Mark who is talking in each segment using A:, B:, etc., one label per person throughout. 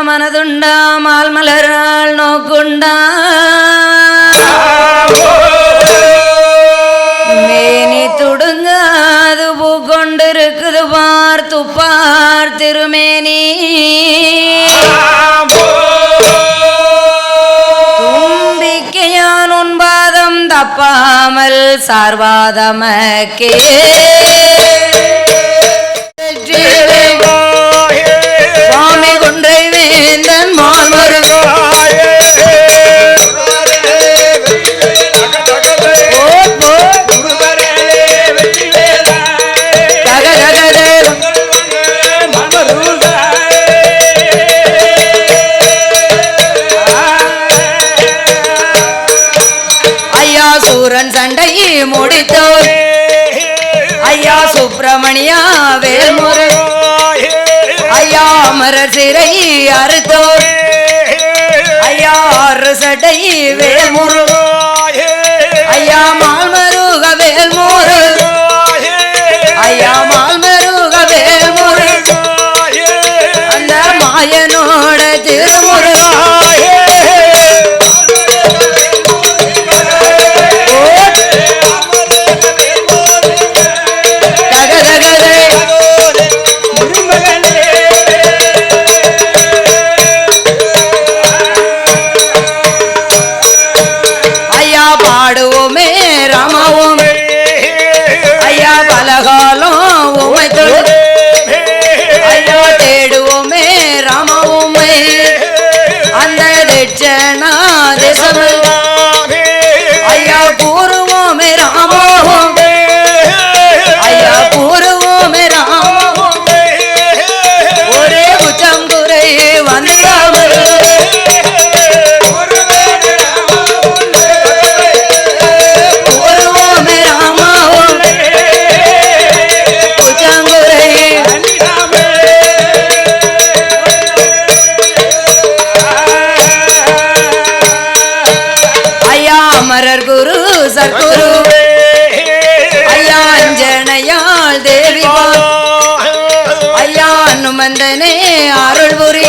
A: மனதுண்டா mall மலரால் நோக்குண்டா மேனி துடுங்காது பூ கொண்டிருக்குது பார்த்து பார் திருமேனி தும்பிக்கையான் உன்பாதம் தப்பாமல் சார்வாதமக்கே சுவாமி குன்றை வேந்தன் மால்மருகோ ஐயா சூரன் சண்டை முடித்தோர் ஐயா சுப்பிரமணியா வேல்முரு ஐயா அமரர் சிறை அறுத்தோர் ஐயா ஆறு சடை வேல்முரு ஐயா மால்மருக வேல்முரு ஐயா மால்மருக வேல்முரு அந்த மாயனோட திருமுரு பாடுவோமே ராமாவும் ஐயா பலகாலம் உமைத்து ஐயா தேடுவோமே ராமாவும் அந்த தட்சணா தேசம் ஐயா கூறுவோமே ராமாவும் ஐயா கூறுவோமே ராமாவும் ஒரே குச்சம் குறை வந்தாமல் அமரர் குரு சர்க்குரு ஐயா அஞ்சனையாள் தேவி ஐயா அனுமந்தனே அருள்புரி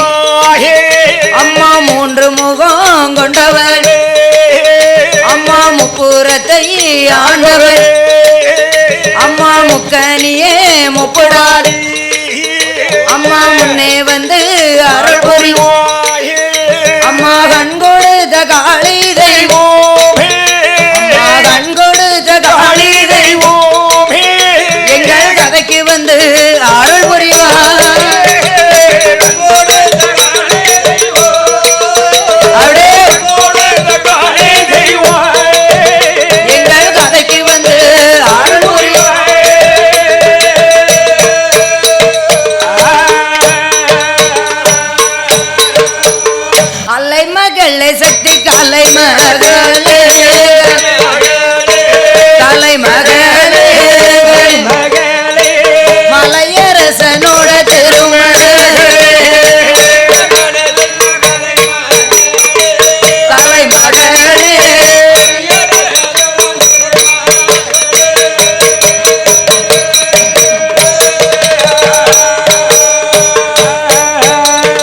A: அம்மா மூன்று முகம் கொண்டவர் அம்மா முப்புறத்தை ஆண்டவர் அம்மா முக்கனியே முப்புடார் அம்மா முன்னே வந்து அருள்புரி அம்மா கண் கொடுத்த காளி தெய்வம் எங்கள் கதைக்கு வந்து அருள் புரிவார் எங்கள் கதைக்கு வந்து அருள் புரிவார் அல்லை மகளே சக்தி கலை மகளே கலை மகளே மலையரசனோட திருமகளே கலை மகளே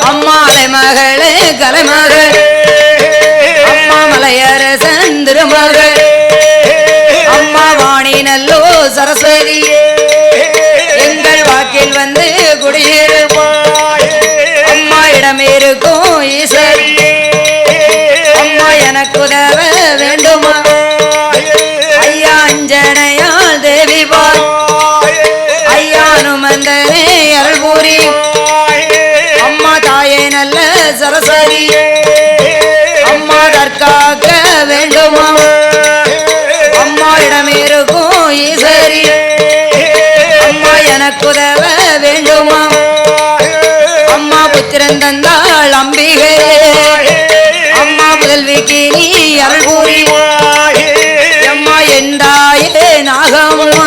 A: அம்மாலை மகளே கலை மகளே அம்மா மலையரசன் திருமகளே அம்மா வாணி நல்லோ சரஸ்வதி எங்கள் வாக்கில் வந்து குடியிருப்பாய் அம்மா இடமே இருக்கும் ஈஸ்வரி அம்மா எனக்கு உதவ வேண்டுமா ஐயா அஞ்சனையாள் தேவி பாய் ஐயா அனுமந்தனே அருள்பூரி அம்மா தாயே நல்ல சரஸ்வதி அம்மா தற்காக்க வேண்டுமா அம்மா இடமே இருக்கும் ஈஸ்வரி அம்மா எனக்கு உதவ வேண்டுமா அம்மா புத்திரன் தந்தாள் அம்பிகை அம்மா முதல்விக்கு நீ அருள் கூறி அம்மா என்றாயே நாகம்மா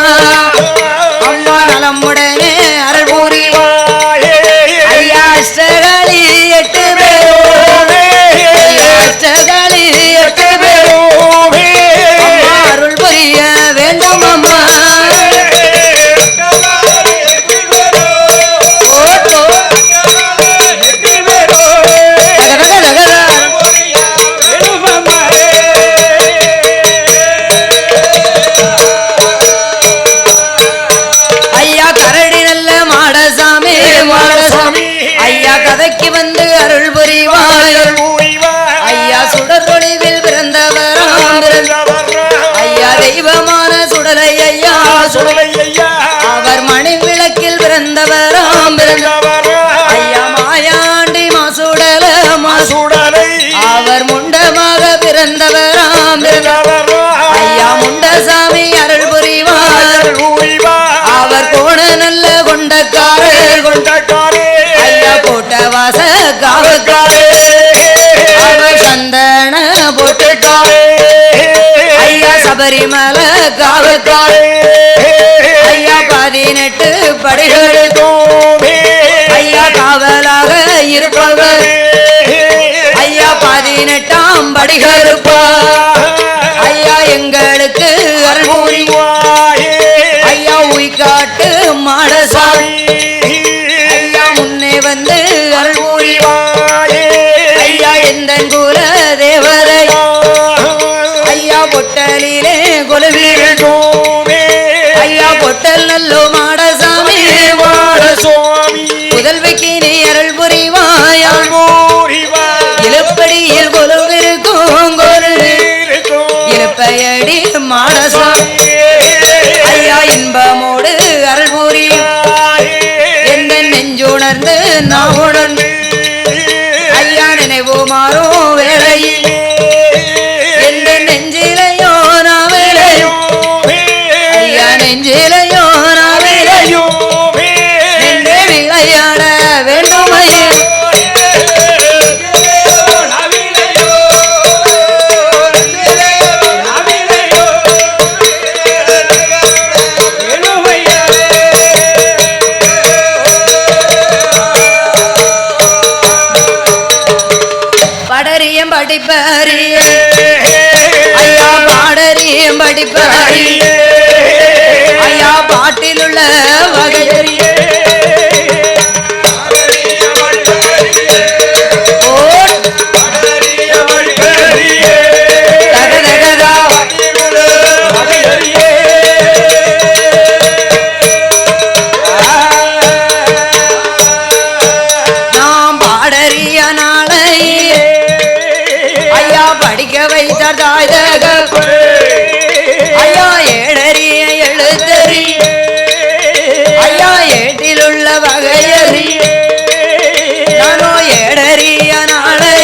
A: அம்மா நலமுடனே அருள் கூறி ஐயா அஷ்டகாளி 8 பேரும் அஷ்டகாளி 8 பேரும் அம்மா அருள் புரிய வேண்டும் அம்மா
B: Oh
A: கதைக்கு வந்து அருள் புரிவாய் ஐயா சுடர் தொழிவில் பிறந்தவராம் ஐயா தெய்வமான சுடலை ஐயா அவர் மணி விளக்கில் பிறந்தவராம் ஐயா மாயாண்டி மாசுடலை அவர் முண்டமாக பிறந்தவராம் ஐயா முண்டசாமி அருள் புரிவார் அவர் கோண நல்ல கொண்டக்காரே ஐயா கோட்டவாச காவக்காரே அவர் சந்தன போட்டுக்காரே ஐயா சபரிமலை காவக்காரே ஐயா 18 படிகளுக்கும் ஐயா காவலாக இருப்பவர் ஐயா 18ஆம் படிகளுப்பார் ஐயா எங்களுக்கு அருள் புரிவாய் ஐயா உய்காட்டு மாடசாமி ஐயா முன்னே வந்து அருள் புரிவாய் ஐயா எந்த குல தேவரை ஐயா பொட்டலிலே கொலுவிருக்கும் ஐயா பொட்டல் நல்லோ மாடசாமி புதல்விக்கு நீ அருள் புரிவாய் இழுப்படியில் கொலுவிருக்கும் இழுப்பையடி மாடசாமி ஐயா இன்பமோடு அருள் புரிவாய் எந்த நெஞ்சுணர்ந்து நான் உணர்ந்து ஐயா நினைவு மாறோ வேளையில் எந்த நெஞ்சிலையோ நான் வேலையோ ஐயா நெஞ்சிலையோ நான் வேலையோ நின்று விளையாட வேண்டும் ஐயா படரியம் படிப்பறிய ஐயா பாடரியம் படிப்பறிய ஐயா பாட்டிலுள்ள வகையறிய நாம் பாடறிய நாளை ஐயா படிக்க வைத்தார் தாயக ஐயா ஏடறிய எழுத்தறி ஐயா ஏட்டிலுள்ள வகையறி நானோ ஏடறிய நாளை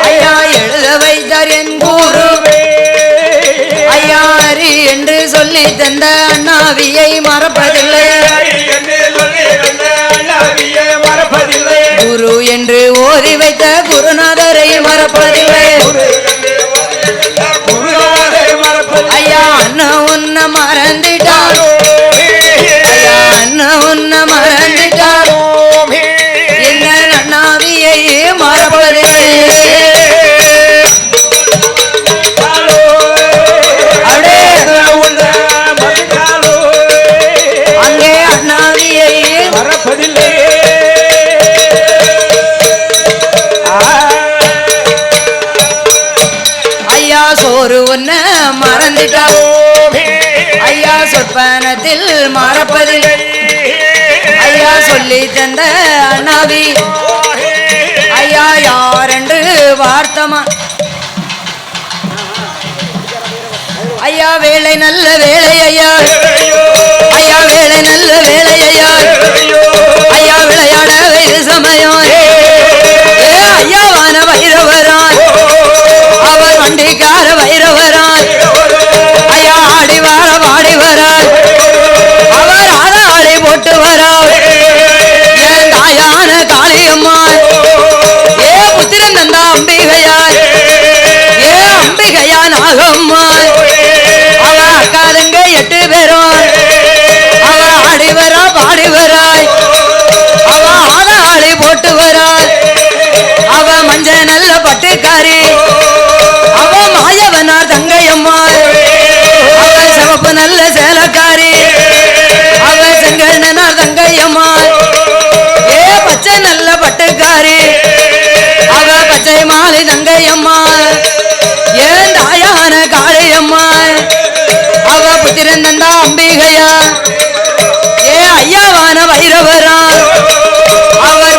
A: ஐயா எழுத வைத்தார் என் குரு ஐயா அரி என்று சொல்லி தந்த அண்ணாவியை மறப்பதில்லை குரு என்று ஓதி வைத்த குருநாதரை மறப்பதில்லை ஐயா அண்ணா உன்ன மறந்துட்டார் ஐயா அண்ணா உன்ன மறந்துட்டார் என்ன அண்ணாவியை மறப்பதில்லை அங்கே அண்ணாவியை மறப்பதில்லை ஐயா சோறு ஒன்ன மறந்துட்டா ஐயா சொற்பனத்தில் மறப்பதில்லை ஐயா சொல்லி தந்த அண்ணாவி ஐயா யாரென்று வார்த்தமா ஐயா வேலை நல்ல வேலை ஐயா ஐயா வேலை நல்ல வேலை ஐயா ஐயா விளையாட வேறு சமயம் ஐயாவான வைரவரான் அவர் வண்டிக்கார வைரவரான் ஐயா ஆடி வார பாடி வரான் அவர் ஆடாடி போட்டு வரான் என் தாயான காளியம்மான் ஏ புத்திரன் தந்தா அம்பிகையான் ஏ அம்பிகையா நாகம்மான் அவ அக்காதுங்க 8 பேரும் அவ ஆடி வரா பாடி வராய் அவ ஆடாடி போட்டு வராய் அவ மஞ்ச நல்ல பட்டுக்காரி அவ மாயவனார் தங்கையம்மா அவ சிவப்பு நல்ல சேலக்காரி அவ செங்கண்ணனார் தங்கையம்மா ஏ பச்சை நல்ல பட்டுக்காரி அவ பச்சை மாலை தங்கையம்மா ஏன் தாயான காளியம்மா அவ புத்திரன் தந்தா அம்பிகையா ஏ ஐயாவான வைரவரா அவர்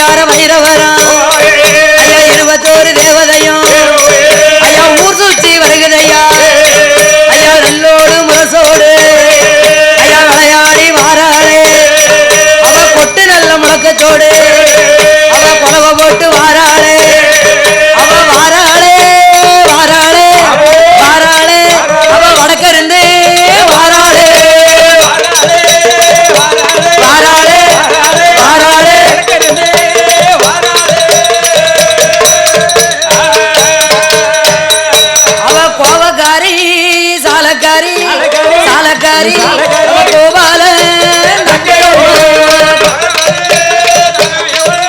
A: ஐயார வைரவரா ஐயா 21 தேவதையும் ஐயா ஊர் சுற்றி வருகிறதையா ஐயா நல்லோடு முரசோடு ஐயா விளையாடி வாராளே அவ கொட்டு நல்ல முழக்கத்தோடு அவ கொலவ போட்டு வாராளே அவ வாராளே வாராளே வாராளே அவ வடக்கிருந்து வாராளே வாராளே வாராளே அவ கோவக்காரி சாலக்காரி சாலக்காரி கோபால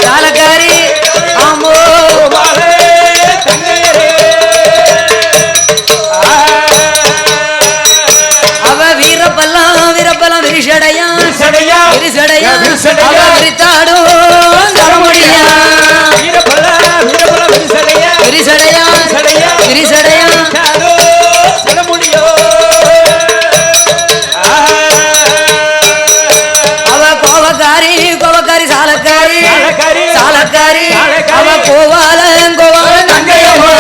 A: சாலக்காரி ஆமோ அவ வீரப்பெல்லாம் வீரப்பெல்லாம் விரிசடையா விரிசடையா அவ விரித்தாடும் தரமுடியா விரிசடையா விரிசடையா அவ கோவக்காரி கோவக்காரி சாலக்காரி சாலக்காரி அவ கோவால கோவால தங்கையம்மா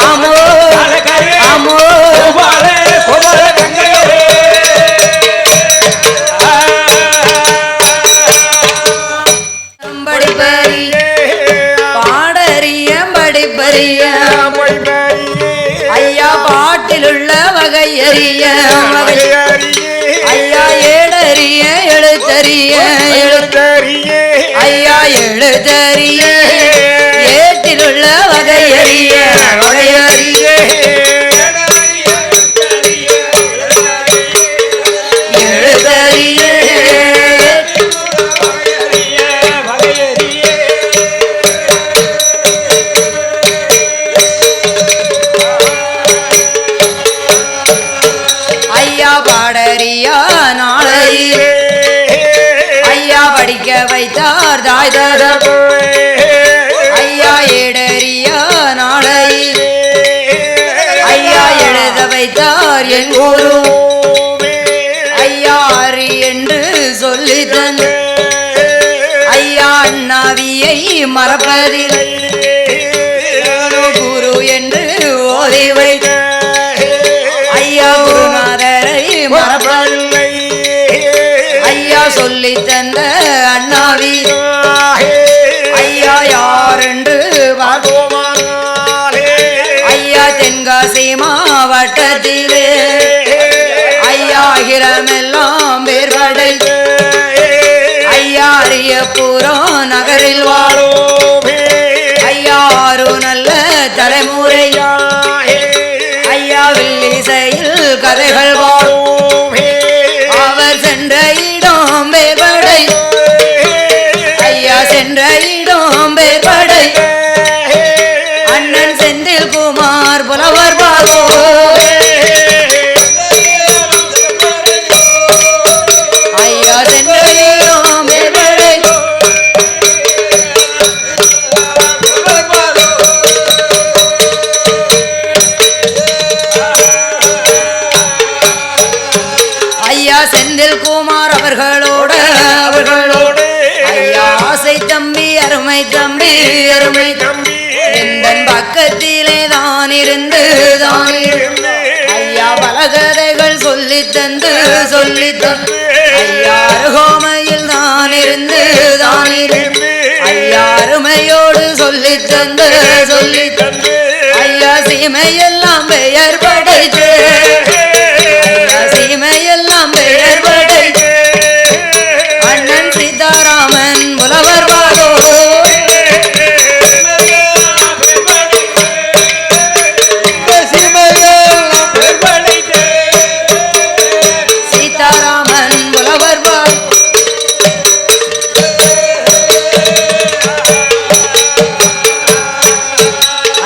A: ஆமோ ஆமோ படிப்பறி பாடறிய படிப்பறிய ஐயா பாட்டிலுள்ள வகையறிய ஐயா ஏடறிய எழுத்தறிய ஐயா எழுத்தறிய ஏட்டிலுள்ள வகையறிய வகையறிய எழுத்தறிய பாடறியா நாளையில் ஐயா படிக்க வைத்தார் தாய் தகப்ப ஐயா ஏடறியா நாளையில் ஐயா எழுத வைத்தார் என் குரு ஐயா அறி என்று சொல்லி தந்த ஐயா அண்ணாவியை மறப்பதில்லை குரு என்று ஓதி வைத்த ஐயா குருநாதரை மறப்பதில்லை ஐயா சொல்லி தந்த அண்ணாவி ஐயா யார் என்று ஐயா தென்காசி மாவட்டத்திலே ஐயா அகிலமெல்லாம் வேறுபடை ஐயா அரியபுரம் நகரில் வாழும் ஐயா ஆறு நல்ல தலைமுறை ஐயா வில்லிசையில் கதைகள் வாழும் அவர் சென்ற இடம் வேறுபடை ஐயா சென்ற இடம் வேறுபடை அண்ணன் செந்தில் குமார் புலவர் பாலோ ஐயா சென்ற இடம் வேறுபடை ஐயா செந்தில் குமார் அவர்களோடு ஐயா ஆசை தம்பி அருமை தம்பி அருமை தம்பி எந்த பக்கத்திலே தான் இருந்து ஐயா பல கதைகள் சொல்லி தந்து ஐயா அருகோமையில் தான் இருந்து ஐயா அருமையோடு சொல்லி தந்து ஐயா சீமையெல்லாம் பெயர் படைத்து ஐயா சீமையெல்லாம் பெயர் படைத்து அண்ணன் சீதாராமன் புலவர் பாலோ சீதாராமன் புலவர் பாலோ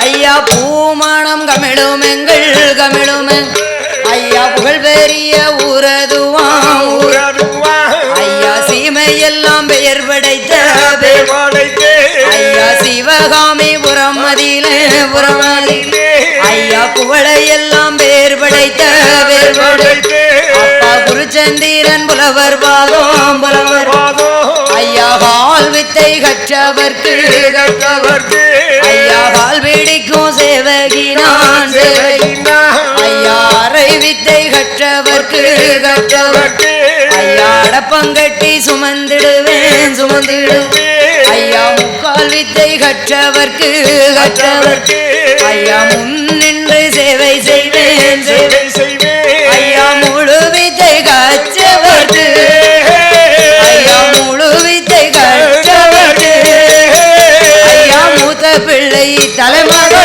A: ஐயா பூமானம் கமிழும் ஐயா புகழ் பெரிய ஊரதுவாம் ஐயா சீமையெல்லாம் பெயர் படைத்த ஐயா சிவகாமி புறமதிலே ஐயா புகழையெல்லாம் பேர் படைத்த அப்பா குருச்சந்திரன் புலவர் பாதம் முக்கால் வித்தை கற்றவர்க்கு ஐயா கால் பிடிக்கும் சேவகினான் ஐயா அரை வித்தை கற்றவர்க்கு ஐயா அடப்பங்கட்டி சுமந்திடுவேன் ஐயா முக்கால் வித்தை கற்றவர்க்கு ஐயா முன்னின்று சேவை செய்வேன் ஐயா முழு வித்தை கற்றவர்க்கு ஐயா முழு வித்தை கற்றவர்க்கு ஐயா மூத்த பிள்ளை தலைமகள்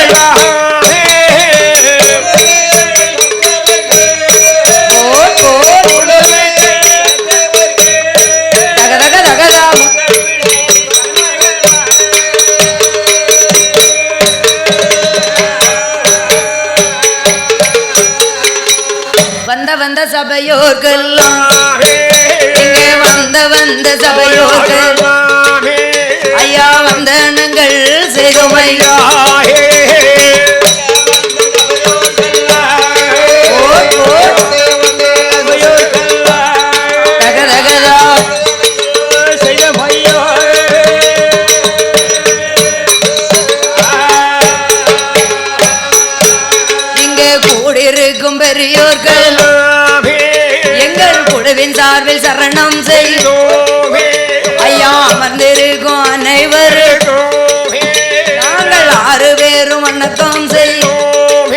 A: வந்த சபையோர்கள்லாம் இங்கே வந்த சபையோர்கள் ஐயா வந்தனங்கள் செய்தும் ஐயா இங்கே கூடியிருக்கும் பெரியோர்கள் எங்கள் குழுவின் சார்பில் சரணம் செய்தோம் ஐயா அமர்ந்திருக்கும் அனைவருக்கும் நாங்கள் 6 பேரும் வணக்கம் செய்தோம்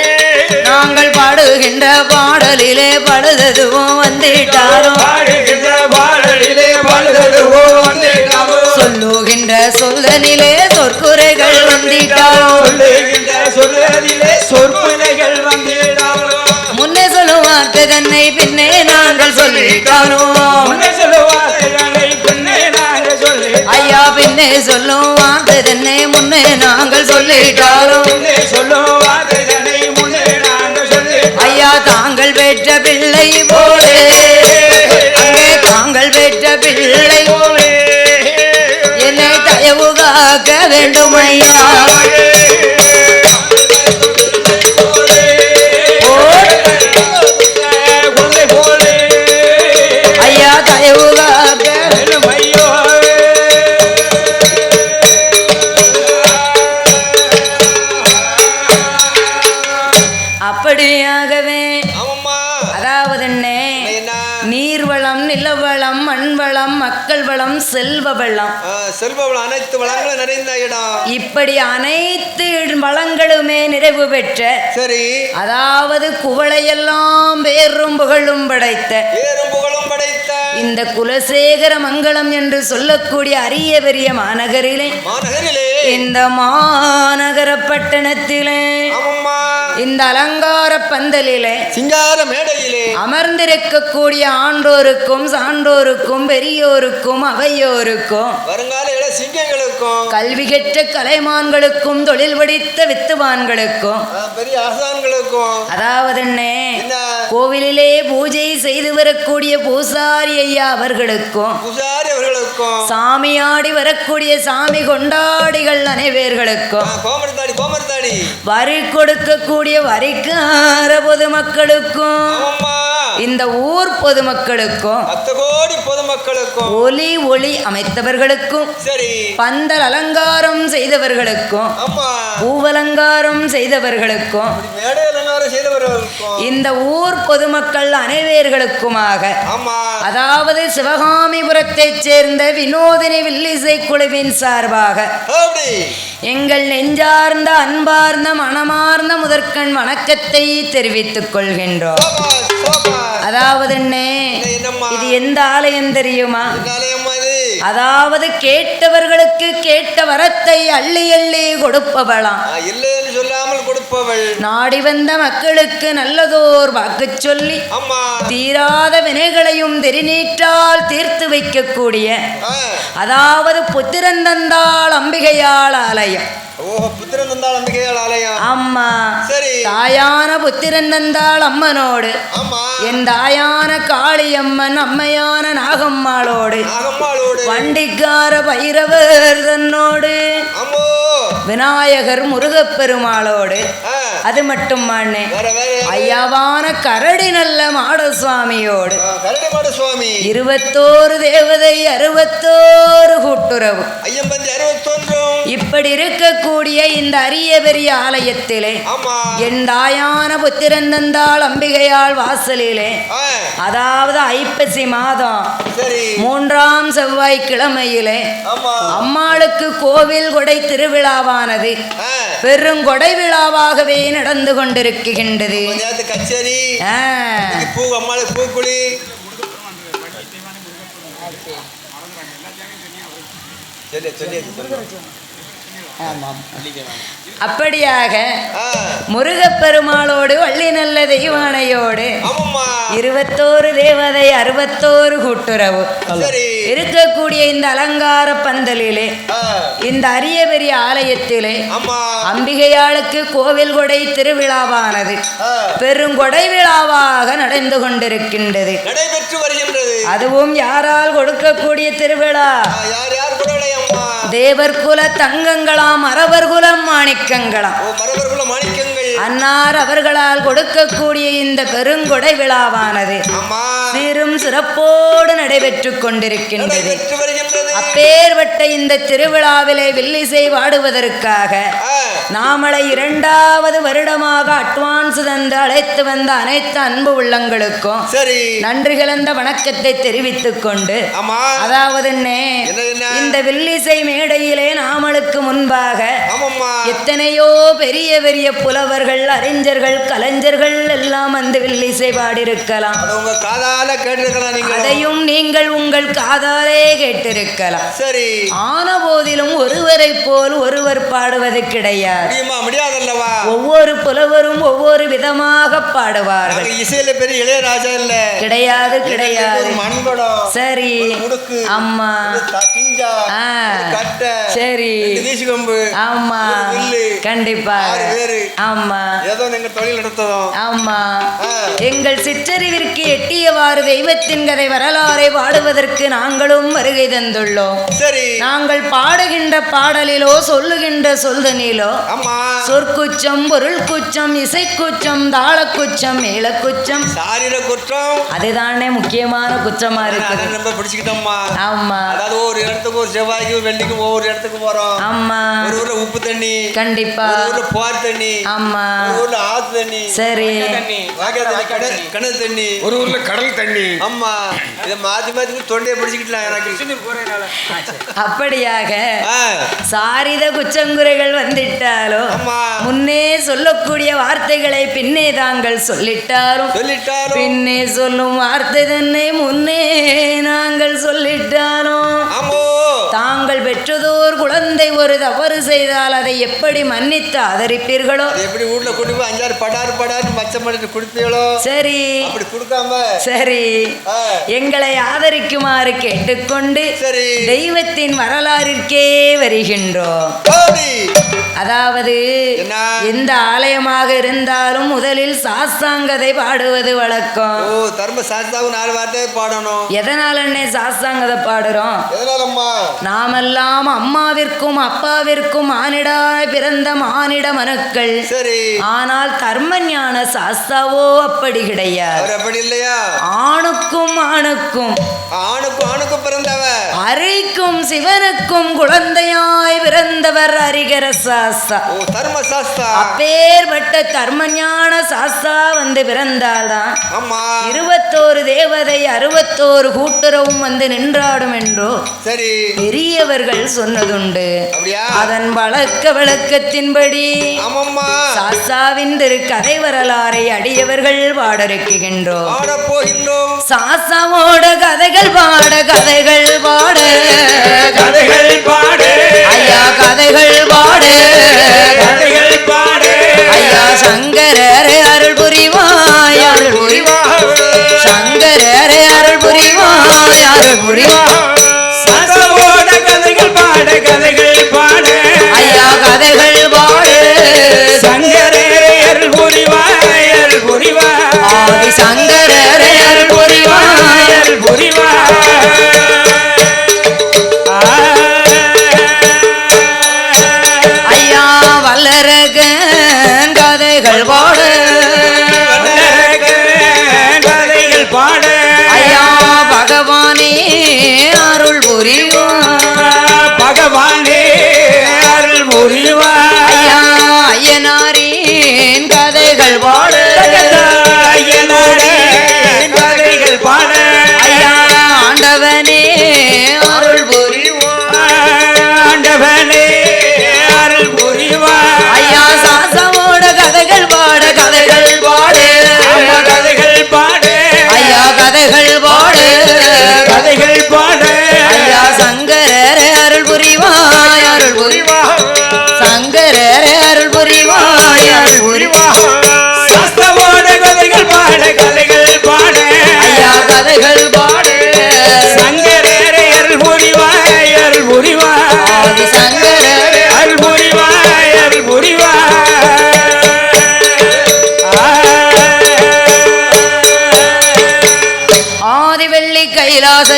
A: நாங்கள் பாடுகின்ற பாடலிலே பழுததுவும் வந்திட்டாரோ சொல்லுகின்ற சொல்லனிலே சொற்குறைகள் வந்திட்டாரோ முன்னே சொல்லும் வார்த்தை தன்னை பின்னே நாங்கள் சொல்லிட்டாரோ ஐயா பின்னே சொல்லும் வார்த்தை தன்னை முன்னே நாங்கள் சொல்லிட்டாரோ ஐயா தாங்கள் பெற்ற பிள்ளை போலே அங்கே தாங்கள் பெற்ற பிள்ளை போலே என்னை தயவு காக்க வேண்டும் ஐயா ஐயா தயவு காக்க அப்படியாகவே அதாவது நீர்வளம் நிலவளம் மண்வளம் மக்கள் வளம் செல்வ வளம்
B: அனைத்து வளங்களும் நிறைந்த இடம்
A: இப்படி அனைத்து வளங்களுமே நிறைவு பெற்ற
B: சரி
A: அதாவது குவளையெல்லாம் பேரும் புகழும் படைத்த இந்த குலசேகர மங்கலம் என்று சொல்லக்கூடிய அரிய பெரிய மாநகரிலே இந்த மாநகர பட்டணத்திலே இந்த அலங்கார பந்தலிலே சிங்கார மேடையிலே அமர்ந்திருக்கக்கூடிய ஆண்டோருக்கும் சான்றோருக்கும் பெரியோருக்கும் அவையோருக்கும்
B: வருங்கால இள சிங்கங்களுக்கும்
A: கல்வி கெட்ட கலைமான்களுக்கும் தொழில் படித்த வித்துவான்களுக்கும்
B: பெரிய ஆசான்களுக்கும்
A: அதாவது கோவிலிலே பூஜை செய்து வரக்கூடிய பூசாரி ஐயா அவர்களுக்கும் சாமியாடி வரக்கூடிய சாமி கொண்டாடிகள் அனைவர்களுக்கும் வரி கொடுக்கக்கூடிய வரிக்கார பொதுமக்களுக்கும் இந்த ஊர் பொதுமக்களுக்கும் ஒலி ஒளி அமைத்தவர்களுக்கும் பந்தல் அலங்காரம் செய்தவர்களுக்கும் பூவலங்காரம் செய்தவர்களுக்கும் இந்த ஊர் பொதுமக்கள் அனைவர்களுக்குமாக அதாவது சிவகாமிபுரத்தை சேர்ந்த வினோதினி வில்லிசை குழுவின் சார்பாக எங்கள் நெஞ்சார்ந்த அன்பார்ந்த மனமார்ந்த முதற்கண் வணக்கத்தை தெரிவித்துக் கொள்கின்றோம். அதாவது இது எந்த ஆலயம் தெரியுமா? அதாவது கேட்டவர்களுக்கு கேட்ட வரத்தை அள்ளி அள்ளி கொடுப்பவளாம், நாடி வந்த மக்களுக்கு நல்லதோர் வாக்கு சொல்லி தீராத வினைகளையும் தெரிநீற்றால் தீர்த்து வைக்கக்கூடிய அதாவது புத்திரந்தந்தாள் அம்பிகையாள் ஆலயம். அம்மா தாயான புத்திரன் தந்தாள் அம்மனோடு என் தாயான காளியம்மன் அம்மையான நாகம்மாளோடு வண்டிக்கார பைரவர் தன்னோடு விநாயகர் முருகப்பெருமாளோடு அது மட்டும்
B: வேற வேற
A: ஐயாவான கரடி நல்ல மாடசுவாமியோடு
B: கரடி மாட சுவாமி
A: 21 தேவதை 61 கூட்டுறவு
B: ஐயம்பந்தி 61
A: இப்படி இருக்கக்கூடிய இந்த அரிய பெரிய ஆலயத்திலே
B: ஆமா
A: என் தாயான புத்திரன் தந்தாள் அம்பிகையாள் வாசலிலே அதாவது ஐப்பசி மாதம்
B: சரி
A: 3ஆம் செவ்வாய்க்கிழமையிலே
B: ஆமா
A: அம்மாளுக்கு கோவில் கொடை திருவிழாவானது பெருங்கொடை விழாவாகவே நடந்து கொண்டிருக்கின்றது.
B: கச்சேரி பூ அம்மாளுக்கு பூக்குழி
A: அப்படியாக முருகப்பெருமாளோடு வள்ளி நல்ல தெய்வானையோடு 21 தேவதை 61 கூட்டுறவு இருக்கக்கூடிய இந்த அலங்கார பந்தலிலே இந்த அரிய பெரிய ஆலயத்திலே அம்பிகையாளுக்கு கோவில் கொடை திருவிழாவானது பெருங்கொடை விழாவாக நடந்து கொண்டிருக்கின்றது. அதுவும் யாரால் கொடுக்கக்கூடிய திருவிழா? தேவர் குல தங்கங்களாம் அரவர் குலம் மாணிக்கங்களாம் அன்னார் அவர்களால் கொடுக்கக்கூடிய இந்த பெருங்கொடை விழாவானது சீரும் சிறப்போடு நடைபெற்று கொண்டிருக்கின்றது. அப்பேற்பட்ட இந்த திருவிழாவிலே வில்லிசை பாடுவதற்காக நாமளை 2வது வருடமாக அட்வான்ஸ் தந்து அழைத்து வந்த அனைத்து அன்பு உள்ளங்களுக்கும் நன்றி கலந்த வணக்கத்தை தெரிவித்துக் கொண்டு அதாவது இந்த வில்லிசை மேடையிலே நாமளுக்கு முன்பாக எத்தனையோ பெரிய பெரிய புலவர்கள் அறிஞர்கள் கலைஞர்கள் எல்லாம் வந்து வில்லிசை பாடியிருக்கலாம். அதையும் நீங்கள் உங்கள் காதாலே கேட்டிருக்கலாம்.
B: சரி
A: ஆன போதிலும் ஒருவரை போல் ஒருவர் பாடுவது கிடையாது. ஒவ்வொரு புலவரும் ஒவ்வொரு விதமாக பாடுவார்கள்.
B: இசையில பெரிய இளையராஜா இல்ல கிடையாது
A: கிடையாது. சரி அம்மா சரி ஆமா கண்டிப்பா ஆமா ஆமா எங்கள் சிற்றறிவிற்கு எட்டியவாறு தெய்வத்தின் கதை வரலாறை பாடுவதற்கு நாங்களும் வருகை தந்துள்ளோம். நாங்கள் பாடுகின்ற பாடலிலோ சொல்லுகின்ற சொல்தனிலோ சொற்குச்சம் பொருள் குச்சம் இசைக்குச்சம் தாளக்குச்சம் மேளக்குச்சம் அதுதானே முக்கியமான குச்சமா இருக்கு. ஆமா
B: ஒரு இடத்துக்கு ஒரு செவ்வாய்க்கு வெள்ளிக்கு ஒவ்வொரு இடத்துக்கு போறோம்.
A: ஆமா
B: ஒரு ஊர்ல உப்பு தண்ணி
A: கண்டிப்பா
B: போர் தண்ணி
A: ஆமா
B: ஒரு ஊர்ல ஆத்து தண்ணி
A: சரி
B: கிணறு தண்ணி
C: ஒரு ஊர்ல கடல் தண்ணி.
B: ஆமா இதை மாத்தி மாத்தி தொண்டையை பிடிச்சிக்கிட்டலாம் எனக்கு.
A: அப்படியாக சாரித குச்சங்குறைகள் வந்துட்டாலும் முன்னே சொல்லக்கூடிய வார்த்தைகளை பின்னே தாங்கள் சொல்லிட்டாலும் பின்னே சொல்லும் வார்த்தை தன்னை முன்னே நாங்கள் சொல்லிட்டாலும் தாங்கள் பெற்றதோர் குழந்தை ஒரு தவறு செய்தால் அதை எப்படி மன்னித்து ஆதரிப்பீர்களோ
B: எப்படி வீட்டுல கொண்டு போய் 5-6 படாறு மச்சம் பண்ணிட்டு கொடுப்பீங்களோ சரி அப்படி கொடுக்காம சரி
A: எங்களை ஆதரிக்குமாறு கேட்டுக்கொண்டு தெய்வத்தின் வரலாறிற்கே வருகின்றோம். அதாவது எந்த ஆலயமாக இருந்தாலும் முதலில் சாஸ்தாங்கதை பாடுவது வழக்கம்.
B: தர்ம சாஸ்தாவும் 4 வார்த்தை பாடணும்.
A: எதனால சாஸ்தாங்கதை பாடுறோம்? நாமெல்லாம் அம்மாவிற்கும் அப்பாவிற்கும் மானிடாய் பிறந்த மானிட மனுக்கள். ஆனால் கர்ம ஞான சாஸ்தாவோ அப்படி கிடையாது.
B: அப்படி இல்லையா?
A: ஆணுக்கும் ஆணுக்கும்
B: பிறந்தவர்
A: அரிக்கும் சிவனுக்கும் குழந்தையாய் பிறந்தவர் ஹரிகர சாஸ்தா.
B: தர்ம சாஸ்தா
A: அப்பேற்பட்ட தர்ம ஞான சாஸ்தா வந்து பிறந்தால்தான் 21 தேவதை 61 கூட்டுறவும் வந்து நின்றாடும் என்றோ சரி பெரியவர்கள் சொன்னதுண்டு. அதன் வழக்கத்தின்படி சாஸ்தாவின் திரு கதை வரலாறை அடியவர்கள் பாடருக்குகின்றோம். சாஸ்தாவோட கதைகள் பாட ஐயா கதைகள் பாடு ஐயா சங்கரரே அருள் புரிவாய் சங்கரரே அருள் புரிவாய் ஐயா கதைகள் பாடு
C: சங்கரரே அருள் புரிவாய்
A: ஆதி சங்கரரே அருள் புரிவாய் ஐயா வல்லரகன் கதைகள்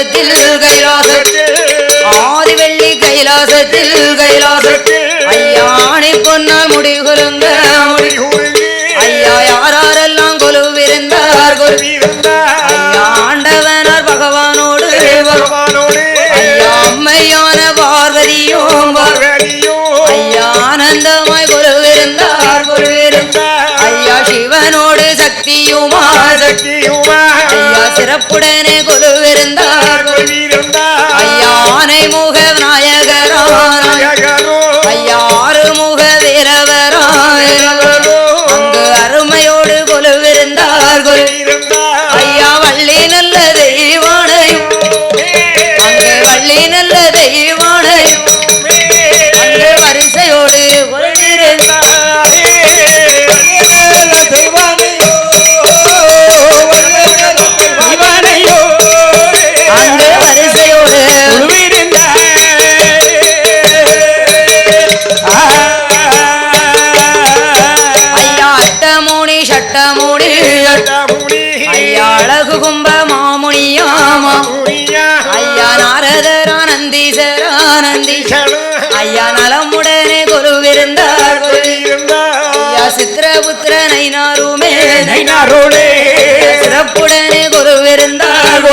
A: கைலாசத்தில் ஆதி வெள்ளி கைலாசத்தில் ஐயானை பொன்னால் முடிகுலுங்க ஐயா யாரெல்லாம் கொலுவிருந்தார் ஐயா ஆண்டவனார் பகவானோடு ஐயா அம்மையான பார்வதியும் ஐயா ஆனந்தமாய் கொலுவிருந்தார் ஐயா சிவனோடு சக்தியுமா ஐயா சிறப்புடனே கொலுவிருந்தார் ஐயா ஆனை முக நாயகரான ஐயா ஆறுமுக வீரவராய் அங்கு அருமையோடு கொலுவிருந்தார் ஐயா வள்ளி நல்ல தெய்வானையும் அங்கு வள்ளி நல்ல தெய்வானையும் அங்கு வரிசையோடு கொலுவிருந்தார் அங்கு வரிசையோடு ஐயா அட்டமுனி சட்டமுனி ஐயா அழகு கும்ப மாமுனியாமா ஐயா நாரதரானந்தீசரானந்தி ஐயா நலமுடனே குருவிருந்தார் ஐயா சித்திரபுத்திர நைனாருமே சிறப்புடனே குருவிருந்தார்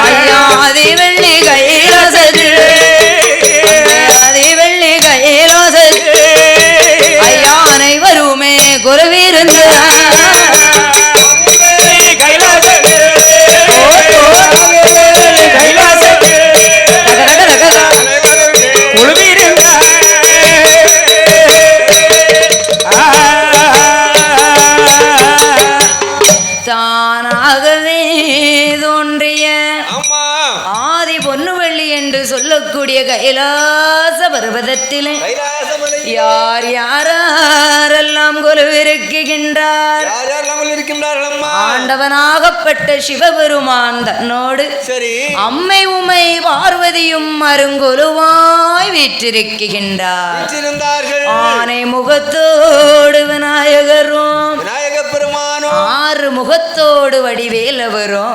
A: ஐயா அதிவெள்ளி கைலாசத்தில் அதிவெள்ளி கைலாசத்தில் ஐயா அனைவருமே குருவிருந்தார் தானாகவே தோன்றிய ஆதி பொன்னுவள்ளி என்று சொல்லக்கூடிய கைலாச பர்வதத்திலே யார் யாரெல்லாம் கொலுவிருக்கின்றார் ஆண்டவனாகப்பட்ட சிவபெருமான் தன்னோடு அம்மை உமை பார்வதியும் அருங்கொலுவாய் வீற்றிருக்கின்றார் ஆனை முகத்தோடு விநாயகரும் ஆறு முகத்தோடு வடிவேலவரும்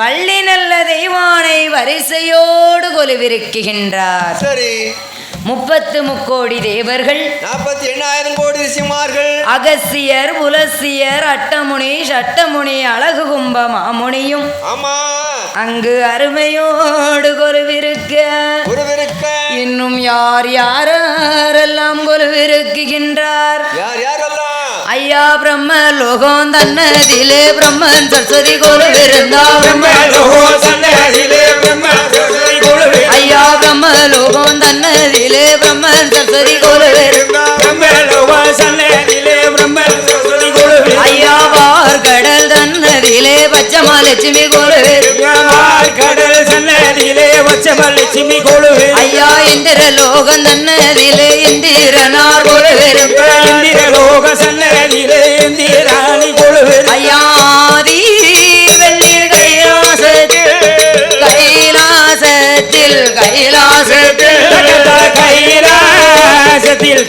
A: வள்ளி நல்ல தெய்வானை வரிசையோடு கொலுவிருக்கின்றார் 30 கோடி தேவர்கள்
B: 48,000 கோடி ரிஷிமார்கள்
A: அகசியர் புலசியர் அட்டமுனி சட்டமுனி அழகு கும்ப மாமுனியும் அங்கு அருமையோடு கொலுவிருக்க இன்னும் யார் யாரெல்லாம் கொலுவிருக்கின்றார் ஐயா பிரம்ம லோகம் தன்னதிலே பிரம்மன் சரஸ்வதி கொலுவிருந்தார் ஐயா பிரம்ம லோகம் தன்னதிலே பிரம்மன் சரஸ்வதி கொலுவிருந்தார் ஐயா வார்கடல் தன்னதிலே பச்சமலட்சுமி கொலுவிருந்தார் ஐயா இந்திர லோகம் தன்னதிலே இந்திரனார் கொலுவிருந்தார் ஐயா ஆதி வெள்ளி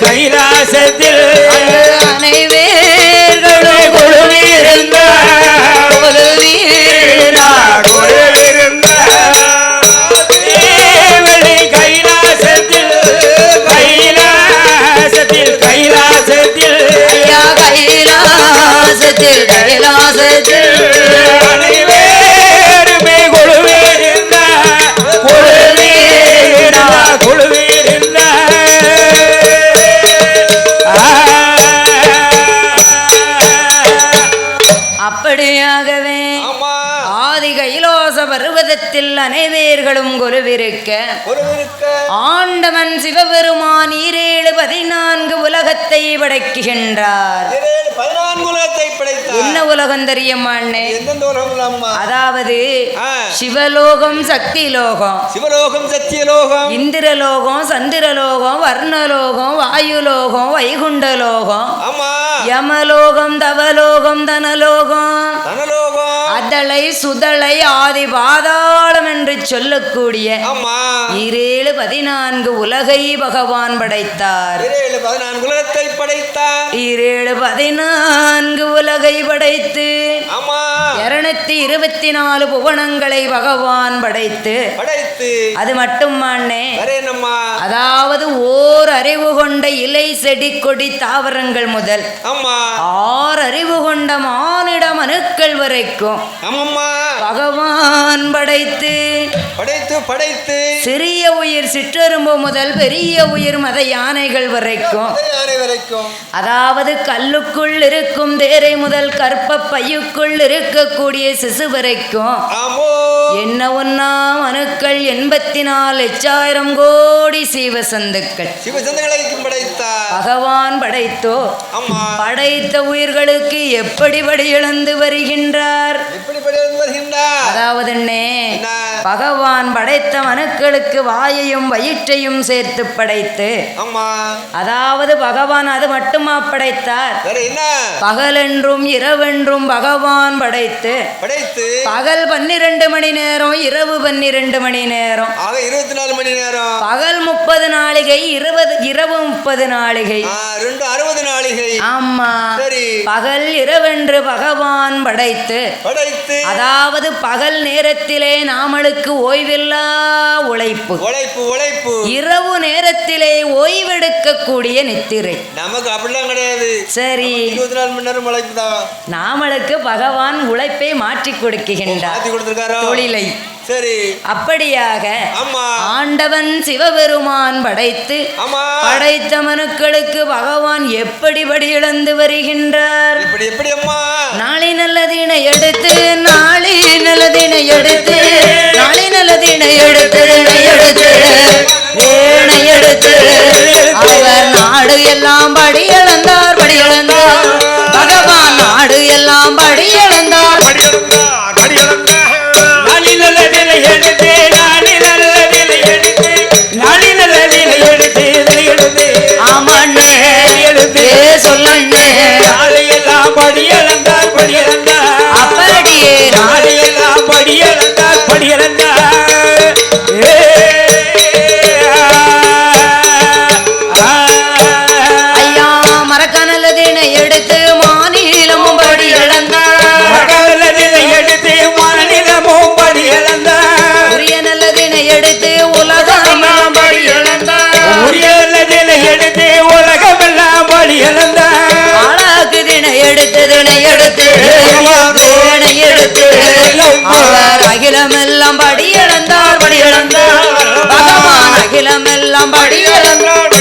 A: கைலாசத்தில் அனைவேர்களும் கொலுவிருந்தார் ஐயா கைலாசத்தில்
C: அனைவருமே
A: அப்படியாகவே ஆதி கைலாச பர்வதத்தில் அனைவேர்களும் கொலுவிருக்க ஆண்டவன் சிவபெருமான் 14 உலகத்தை படைக்கின்றார். என்ன உலகம் தெரியுமா? அதாவது சிவலோகம், சக்தி லோகம்,
B: சிவலோகம், சத்தியலோகம்,
A: இந்திரலோகம், சந்திரலோகம், வர்ணலோகம், வாயுலோகம், வைகுண்டலோகம், யமலோகம், தவலோகம், தனலோகம், அதளை சுதளை ஆதி பாதாளம் என்று சொல்லக்கூடிய 7-14 உலகை பகவான் படைத்தார்.
B: 7-14 உலகத்தை படைத்தார்.
A: 7-14 உலகை படைத்து 224 புவனங்களை பகவான் படைத்து அது மட்டும் அதாவது ஓர் அறிவு கொண்ட இலை செடி கொடி தாவரங்கள் முதல் 6 அறிவு கொண்ட மானிட மனுக்கள் வரைக்கும் பகவான் படைத்து சிறிய உயிர் சிற்றெரும்பு முதல் பெரிய உயிர் மத யானைகள் வரைக்கும் அதாவது கல்லுக்குள் இருக்கும் தேரை முதல் கற்ப பையுக்குள் இருக்கக்கூடிய சிசு வரைக்கும் என்ன ஒன்னா மனுக்கள் 84,00,000 கோடி சிவசந்துக்கள் பகவான் படைத்தோ படைத்த உயிர்களுக்கு எப்படி படி இழந்து வருகின்றார். அதாவது பகவான் படைத்த மனுக்களுக்கு வாயையும் வயிற்றையும் சேர்த்து படைத்து அதாவது பகவான் அது மட்டுமா படைத்தார். பகலென்றும் இரவென்றும் பகவான் படைத்து பகல் 12 மணி நேரம் இரவு 12 மணி நேரம்
B: 24 மணி நேரம்
A: பகல் 30 நாளிகை இரவு 30 நாளிகை
B: 60 நாளிகை.
A: ஆமா பகல் இரவென்று பகவான் படைத்து அதாவது பகல் நேரத்திலே நாமளுக்கு ஓய்வில்லா உழைப்பு இரவு நேரத்திலே ஓய்வெடுக்கக்கூடிய நித்திரை
B: நமக்கு அப்படிலாம் கிடையாது.
A: சரி
B: 24 மணி நேரம் உழைப்பு தான்.
A: நாமளுக்கு பகவான் உழைப்பை மாற்றி கொடுக்கின்றார் தொழிலை.
B: சரி
A: அப்படியாக ஆண்டவன் சிவபெருமான் படைத்து படைத்த மனுக்களுக்கு பகவான் எப்படி படி இழந்து வருகின்றார். நாளை நல்லதினை எடுத்து நாளை நல்லதினை எடுத்து நாளை நல்லதினை எடுத்து எடுத்து அவர் நாடு எல்லாம் படி இழந்தார் பகவான் நாடு எல்லாம் படி இழந்தார் சொல்லண்ணே அப்படியே ஐயா மறக்க நல்லதினை எடுத்து மாநிலமும் படி இழந்தார் உரிய நல்லதினை எடுத்து உலகம் படி இழந்தார் ஆளாக்குதினை எடுத்து அவர் அகிலமெல்லாம் படி இழந்தார் பகவான் அகிலமெல்லாம் படி இழந்தார்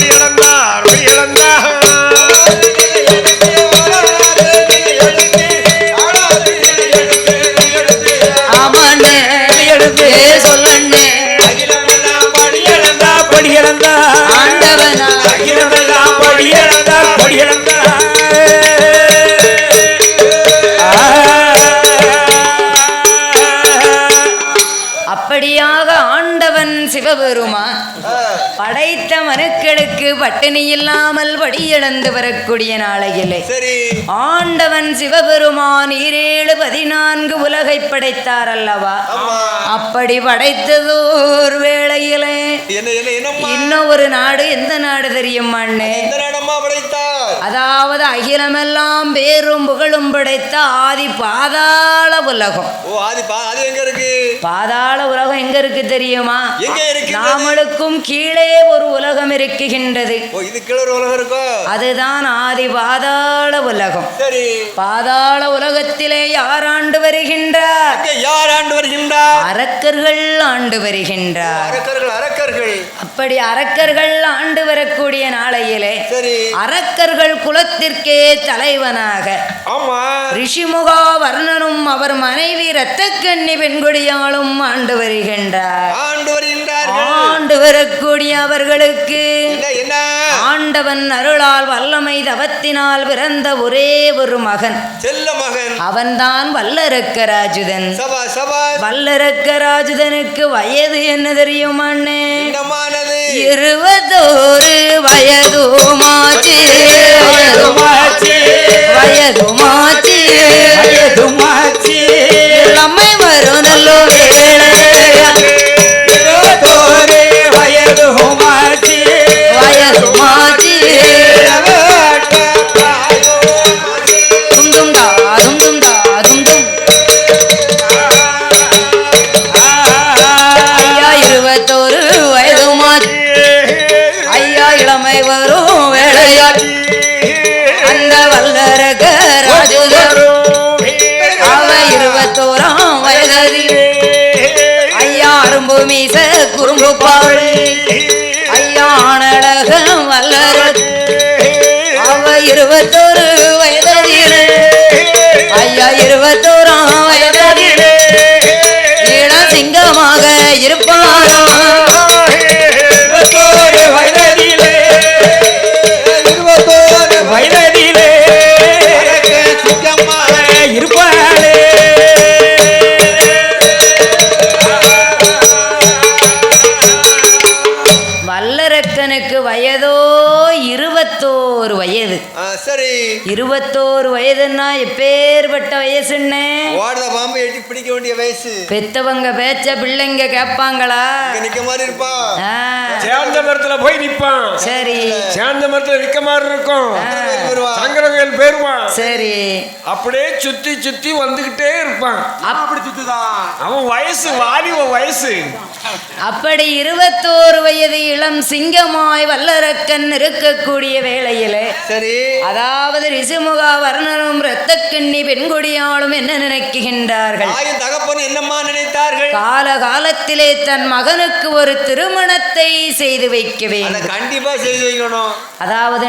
A: ஆமாண்ணே சொல்லண்ணே ஆண்டவனா அப்படியாக ஆண்டவன் சிவபெருமான் படைத்த மனுக்களுக்கு பட்டினி இல்லாமல் படியிழந்து வரக்கூடிய நாளையிலே ஆண்டவன் சிவபெருமான் 7-14 உலகை படைத்தார் அல்லவா. அப்படி படைத்ததோர் வேளையிலே இன்னும் ஒரு நாடு எந்த நாடு தெரியுமா? அதாவது அகிலமெல்லாம் பேரும் புகழும் படைத்த ஆதி பாதாள உலகம். பாதாள உலகம் எங்க இருக்கு தெரியுமா? நாமளுக்கும் கீழே ஒரு உலகம் இருக்குகின்றது. அதுதான் ஆதி பாதாள உலகம். பாதாள உலகத்திலே யார் ஆண்டு வருகின்றார்? அரக்கர்கள் ஆண்டு வருகின்றார். அப்படி அரக்கர்கள் ஆண்டு வரக்கூடிய நாளையிலே அரக்கர்கள் குலத்திற்கே தலைவனாக ரிஷிமுகா வர்ணனும் அவர் மனைவி இரத்தக்கண்ணி பெண்குடியாலும் ஆண்டு வருகின்றார். ஆண்டு வரக்கூடிய அவர்களுக்கு ஆண்டவன் அருளால் வல்லமை தவத்தினால் பிறந்த ஒரே ஒரு மகன், அவன்தான் வல்லரக்கராஜுதன். வல்லரக்கராஜுதனுக்கு வயது என்ன தெரியுமா? 21 வயதுமாச்சு. இளமை வரும் நல்ல வேளை வீச குறும்பு பாவை ஐயானழக வல்லர அவ 21 வயதிலே ஐயா 21 வயதிலே இள சிங்கமாக இருப்பாரோ
C: 21 வயதிலே 21 வயதிலே சிங்கமாக இருப்பாளே
A: வல்லரக்கனுக்கு வயதோ 21 வயது.
B: சரி
A: 21 வயதுன்னா எப்பேற்பட்ட வயசுன்னு
B: ஓடுற பாம்பு எட்டி பிடிக்க வேண்டிய வயசு.
A: பெத்தவங்க பேச்ச பிள்ளைங்க கேட்பாங்களா?
B: நிக்க மாதிரி இருப்பான்.
C: சேர்ந்த மரத்துல போய் நிப்பான்.
A: சரி
C: சேர்ந்த மரத்துல நிக்க மாதிரி இருக்கும். சங்கரவேல் பேருவான்.
A: சரி
C: அப்படியே சுத்தி சுத்தி வந்துகிட்டே இருப்பான்.
B: அப்படி சுத்துதான்
C: அவன் வயசு வாலிப வயசு.
A: அப்படி 21 வயது இளம் சிங்கமாய் வல்லரக்கன் இருக்கக்கூடிய வேளையிலே
B: சரி
A: அதாவது ரிஷிமுகா வர்ணனும் இரத்தக்கண்ணி பெண்கொடியாலும் என்ன நினைக்கின்றார்கள்?
B: தகப்பன் என்னம்மா நினைத்தார்கள்?
A: கால காலத்திலே தன் மகனுக்கு ஒரு திருமணத்தை செய்து வைக்க வேண்டும்.
B: கண்டிப்பா செய்து வைக்கணும்.
A: அதாவது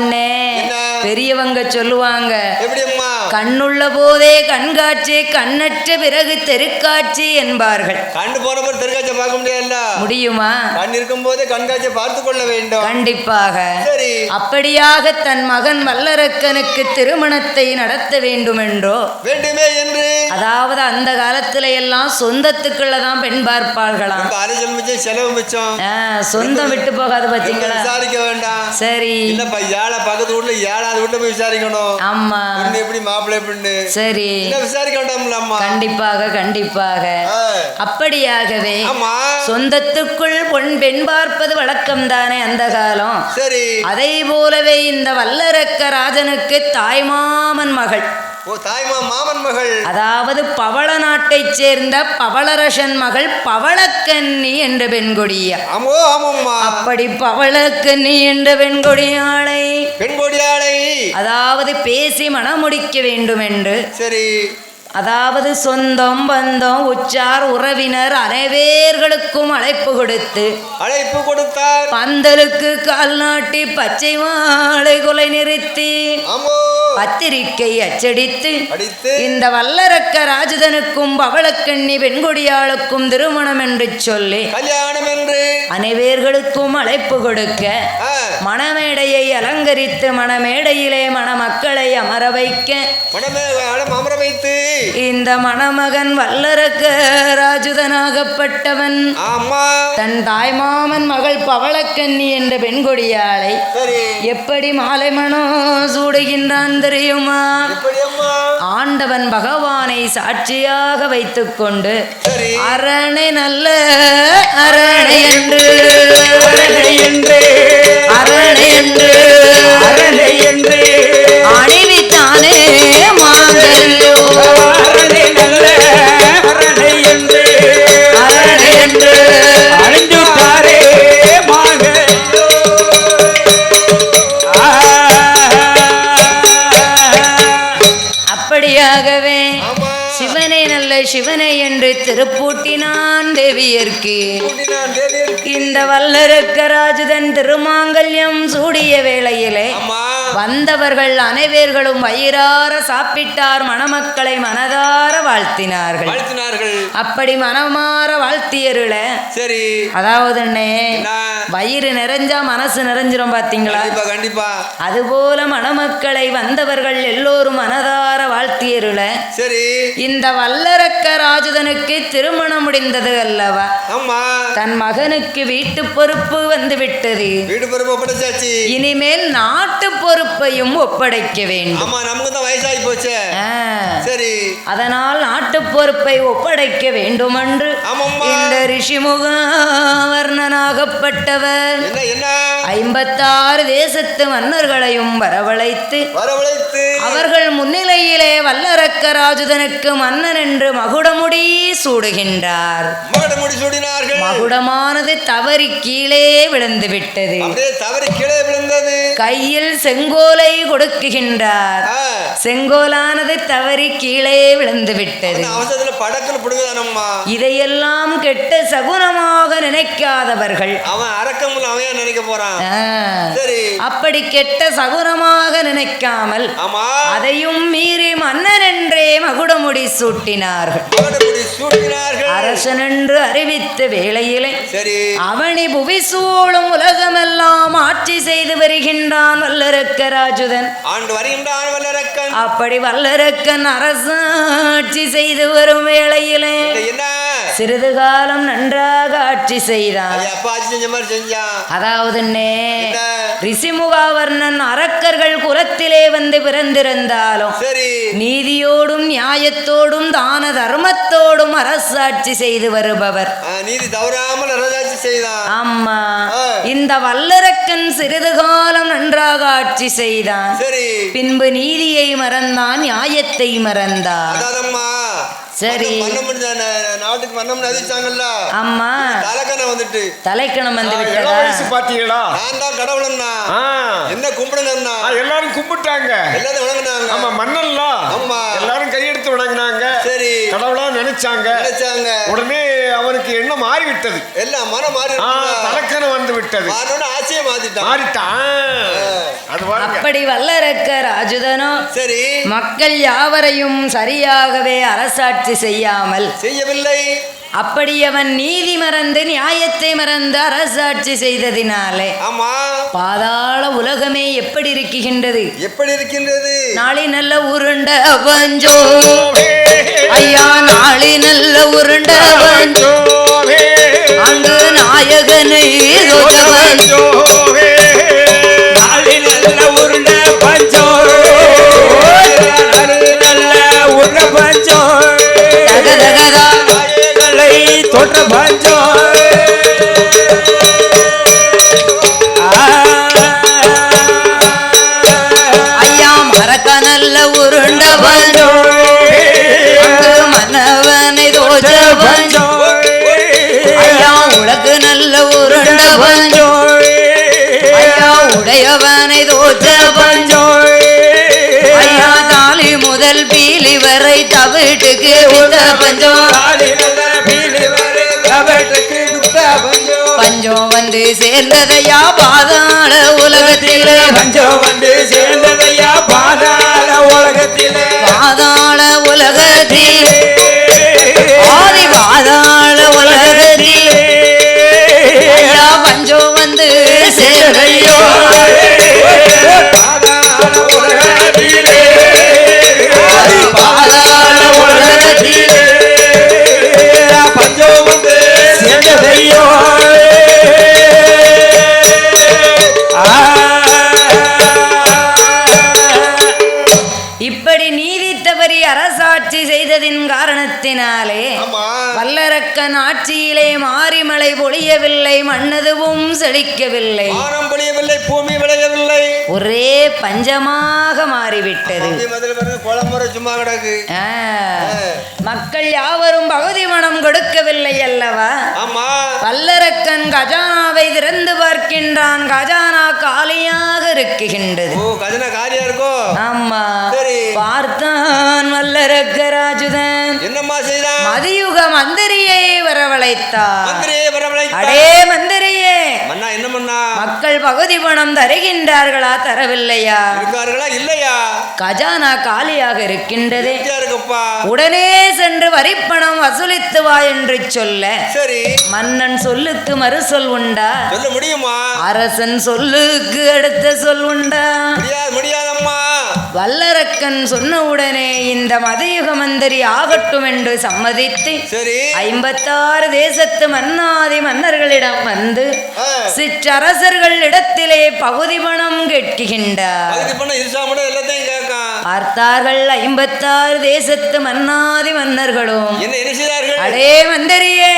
A: பெரியவங்க சொல்லுவாங்க
B: எப்படிம்மா
A: கண்ணுள்ள போதே கண்காட்சி கண்ணற்ற பிறகு தெருக்காட்சி என்பார்கள்.
B: கண்ணு போன போது தெருக்காட்சியை பார்க்க முடியல.
A: முடியுமா?
B: கண் இருக்கும் போதே கண்காட்சியை பார்த்து கொள்ள வேண்டும்.
A: கண்டிப்பாக.
B: சரி
A: அப்படியாக தன் மகன் வல்லரக்கனுக்கு திருமணத்தை நடத்த வேண்டும் என்றோ
B: வேண்டுமே என்று
A: அதாவது அந்த காலத்துல எல்லாம் சொந்தத்துக்குள்ள தான் பெண் பார்ப்பார்களாம்.
B: அரசியல் மிச்சம் செலவு மிச்சம்.
A: சொந்தம் விட்டு போகாது பாத்தீங்களா?
B: விசாரிக்க வேண்டாம்.
A: சரி
B: இல்லப்பா ஏழை பக்கத்து வீட்டுல 7வது வீட்டுல போய் விசாரிக்கணும்.
A: ஆமா
B: பொண்ணு எப்படி மாப்பிள்ளை பொண்ணு
A: சரி
B: விசாரிக்க வேண்டாம்ல.
A: கண்டிப்பாக கண்டிப்பாக. அப்படியாகவே
B: ஆமா
A: சொந்தத்துக்குள் பெண் பார்ப்பது வழக்கம் தானே அந்த காலம்.
B: சரி
A: அதை போலவே இந்த வல்லரக்க ராஜனுக்கு தாய்மாமன் மகள்
B: மாமன் மகள்
A: அதாவது பவள நாட்டைச் சேர்ந்த பவளரசன் மகள் பவளக்கன்னி என்ற பெண்கொடியா. அப்படி பவளக்கன்னி என்ற பெண்கொடியாளை அதாவது பேசி மணமுடிக்க வேண்டும் என்று
B: சரி
A: அதாவது சொந்தம் பந்தம் உச்சார் உறவினர் அனைவர்களுக்கும் அழைப்பு கொடுத்தார். பந்தலுக்கு கால் நாட்டி பச்சை மாலை கொலை நிறுத்தி பத்திரிகை அச்சடித்து இந்த வல்லரக்க ராஜதனுக்கும் பவளக்கண்ணி பெண்கொடியாளுக்கும் திருமணம் என்று சொல்லி
B: கல்யாணம் என்று
A: அனைவர்களுக்கும் அழைப்பு கொடுக்க மணமேடையை அலங்கரித்து மணமேடையிலே மணமக்களை அமர வைத்து இந்த மணமகன் வல்லரக்க ராஜுதனாகப்பட்டவன் தன் தாய்மாமன் மகள் பவளக்கண்ணி என்ற பெண்கொடியாளை எப்படி மாலை மனம் சூடுகின்றான் தெரியுமா? ஆண்டவன் பகவானை சாட்சியாக வைத்துக் கொண்டு அரணை நல்ல அரணை என்று அணிவித்தானே மாங்கல்யோ அரணை என்று
C: அணிந்துட்டாரே
A: அப்படியாகவே சிவனை நல்ல சிவனை என்று திருப்பூட்டினான் தேவியர்க்கு. இந்த வல்லரக்க ராஜுதன் திருமாங்கல்யம் சூடிய வேளையிலே வந்தவர்கள் அனைவர்களும் வயிறார சாப்பிட்டார். மணமக்களை மனதார வாழ்த்தினார்கள். அப்படி மனமாற வாழ்த்தியருள சரி அதாவது வயிறு நிறைஞ்சா மனசு நிறைஞ்சிரும் பாத்தீங்களா?
B: கண்டிப்பா.
A: அதுபோல மணமக்களை வந்தவர்கள் எல்லோரும் மனதார வாழ்த்தியருள சரி இந்த வல்லரக்க ராஜுதனுக்கு திருமணம் முடிந்தது அல்லவா? தன் மகனுக்கு வீட்டு பொறுப்பு வந்து விட்டது.
B: வீட்டு பொறுப்பு ஒப்படைச்சாச்சு.
A: இனிமேல் நாட்டு பொறுப்பையும் ஒப்படைக்க வேண்டும்.
B: வயசாகி போச்சு.
A: சரி அதனால் நாட்டு பொறுப்பை ஒப்படைக்க வேண்டும் என்று இந்த ரிஷிமுக வர்ணனாகப்பட்டவர் 56 தேசத்து மன்னர்களையும் வரவழைத்து அவர்கள் முன்னிலையிலே வல்லரக்க ராஜுதனுக்கு மன்னன் என்று மகுடமுடி சூடுகின்றார். மகுடமானது தவறி கீழே விழுந்து விட்டது. கையில் செங்கு செங்கோலை கொடுக்குகின்றார். செங்கோலானது தவறி கீழே விழுந்து விட்டது. இதையெல்லாம் கெட்ட சகுனமாக நினைக்காதவர்கள்
B: அவன் அரக்கமுள்ள அவன் நினைக்க போறான்.
A: அப்படி கெட்ட சகுனமாக நினைக்காமல் அதையும் மீறி மன்னன் என்றே மகுடமுடி சூட்டினார்கள். அரசன் என்று அறிவித்த வேளையிலே அவனி புவி சூழும் உலகமெல்லாம் ஆட்சி செய்து வருகின்றான் வல்லரக்க ராஜுதன். அப்படி வல்லரக்கன் அரசாட்சி செய்து வரும் வேளையிலே சிறிது காலம் நன்றாக ஆட்சி செய்தான். அதாவது ரிஷிமுகாவர்ணன் அரக்கர்கள் குலத்திலே வந்து பிறந்திருந்தாலும் நீதியோடும் நியாயத்தோடும் தான தர்மத்தோடும் அரசாட்சி செய்து வருபவர்.
B: நீதி தவறாமல் அரசாட்சி செய்தான்.
A: ஆமா, இந்த வல்லரக்கன் சிறிது காலம் நன்றாக ஆட்சி செய்தான். பின்பு நீதியை மறந்தான், நியாயத்தை மறந்தான். சரி,
B: நாட்டுக்கு மன்னம் நதிச்சாங்கல்ல.
A: அம்மா
B: தலைக்கணம் வந்துட்டு
A: தலைக்கணம் வந்து விட்டதா?
C: பாத்தீங்களா?
B: நான் தான் கடவுளன்னா என்ன கும்பிடுங்கண்ணா.
C: எல்லாரும் கும்பிட்டாங்க,
B: எல்லாரும் வணங்கினாங்க.
C: ஆமா, மன்னன்ல
B: ஆமா,
C: எல்லாரும் கையெடுத்து வணங்கினாங்க. சரி, கடவுளா நினைச்சாங்க. உடனே அவனுக்கு என்ன மாறி விட்டது, எல்லாம் மனம் மாறி தலைக்கணம் வந்து விட்டது. ஆட்சியை மாறிட்டான்.
A: அப்படி வல்லரக்க ராஜுதனோ சரி மக்கள் யாவரையும் சரியாகவே அரசாட்சி செய்யவில்லை. அப்படி அவன் நீதி மறந்து நியாயத்தை மறந்து அரசாட்சி செய்ததினாலே பாதாள உலகமே எப்படி இருக்கின்றது? நாளை நல்ல உருண்ட பஞ்சோ ஐயா, நாளை நல்ல உருண்ட பஞ்சோ அங்கு நாயகனை பஞ்சோ நாளை நல்ல உருண்ட பஞ்சோ நல்ல பஞ்சோ தகதகதா தோற்ற பஞ்சோ ஐயா, மறக்க நல்ல உருண்ட பஞ்சோ மன்னவனை தோற்ற பஞ்சோ ஐயா, உலகு நல்ல உருண்ட பஞ்சோ ஐயா, உடையவனை தோற்ற பஞ்சோ ஐயா, தாலி முதல் பீலி வரை தவிட்டுக்கு வித்த பஞ்சோ பஞ்சோ வந்து சேர்ந்ததையா பாதாள உலகத்திலே. பஞ்சோ வந்து சேர்ந்ததையா பாதாள உலகத்திலே. பாதாள உலகத்திலே ஆதி பாதாள உலகத்திலே ஐயா, பஞ்சோ வந்து சேர்ந்தையோ பாதாள உலகத்திலே. ஆதி பாதாள உலகத்திலே பஞ்சோ வந்து சேர்ந்ததையோ. இப்படி நீதி தவறி அரசாட்சி செய்ததின் காரணத்தினாலே வல்லரக்கன் ஆட்சியிலே மாரிமழை பொழியவில்லை, மண்ணதுவும் செழிக்கவில்லை, பூமி விளையவில்லை, ஒரே பஞ்சமாக மாறிவிட்டது. மக்கள் யாவரும் பகுதி மனம் கொடுக்கவில்லை அல்லவா? வல்லரக்கன் கஜானாவை திறந்து பார்க்கின்றான். கஜானா காலியாக இருக்குகின்றது. ஆமா, பார்த்தான் வல்லரக்க ராஜுதன். என்னம்மா செய்தான்? மதியுக மந்திரியை வரவழைத்தான். அடே மந்திரியே, என்ன பண்ணா? மக்கள் பகுதி பணம் தருகின்றார்களா, தரவில்லையா? இல்லையா? கஜானா காலியாக இருக்கின்றது. உடனே சென்று வரிப்பணம் வசூலித்து வா என்று சொல்ல, சரி, மன்னன் சொல்லுக்கு மறு சொல் உண்டா? சொல்ல முடியுமா? அரசன் சொல்லுக்கு அடுத்த சொல் உண்டா? முடியாதம்மா. வல்லரக்கன் சொன்ன உடனே இந்த மதியுக மந்திரி ஆகட்டும் என்று சம்மதித்து 56 தேசத்து மன்னாதி மன்னர்களிடம் வந்து சிற்றரசர்கள் இடத்திலே பகுதி பணம் கேட்கின்றார். பார்த்தார்கள் 56 தேசத்து மன்னாதி மன்னர்களும். அடே மந்திரியே,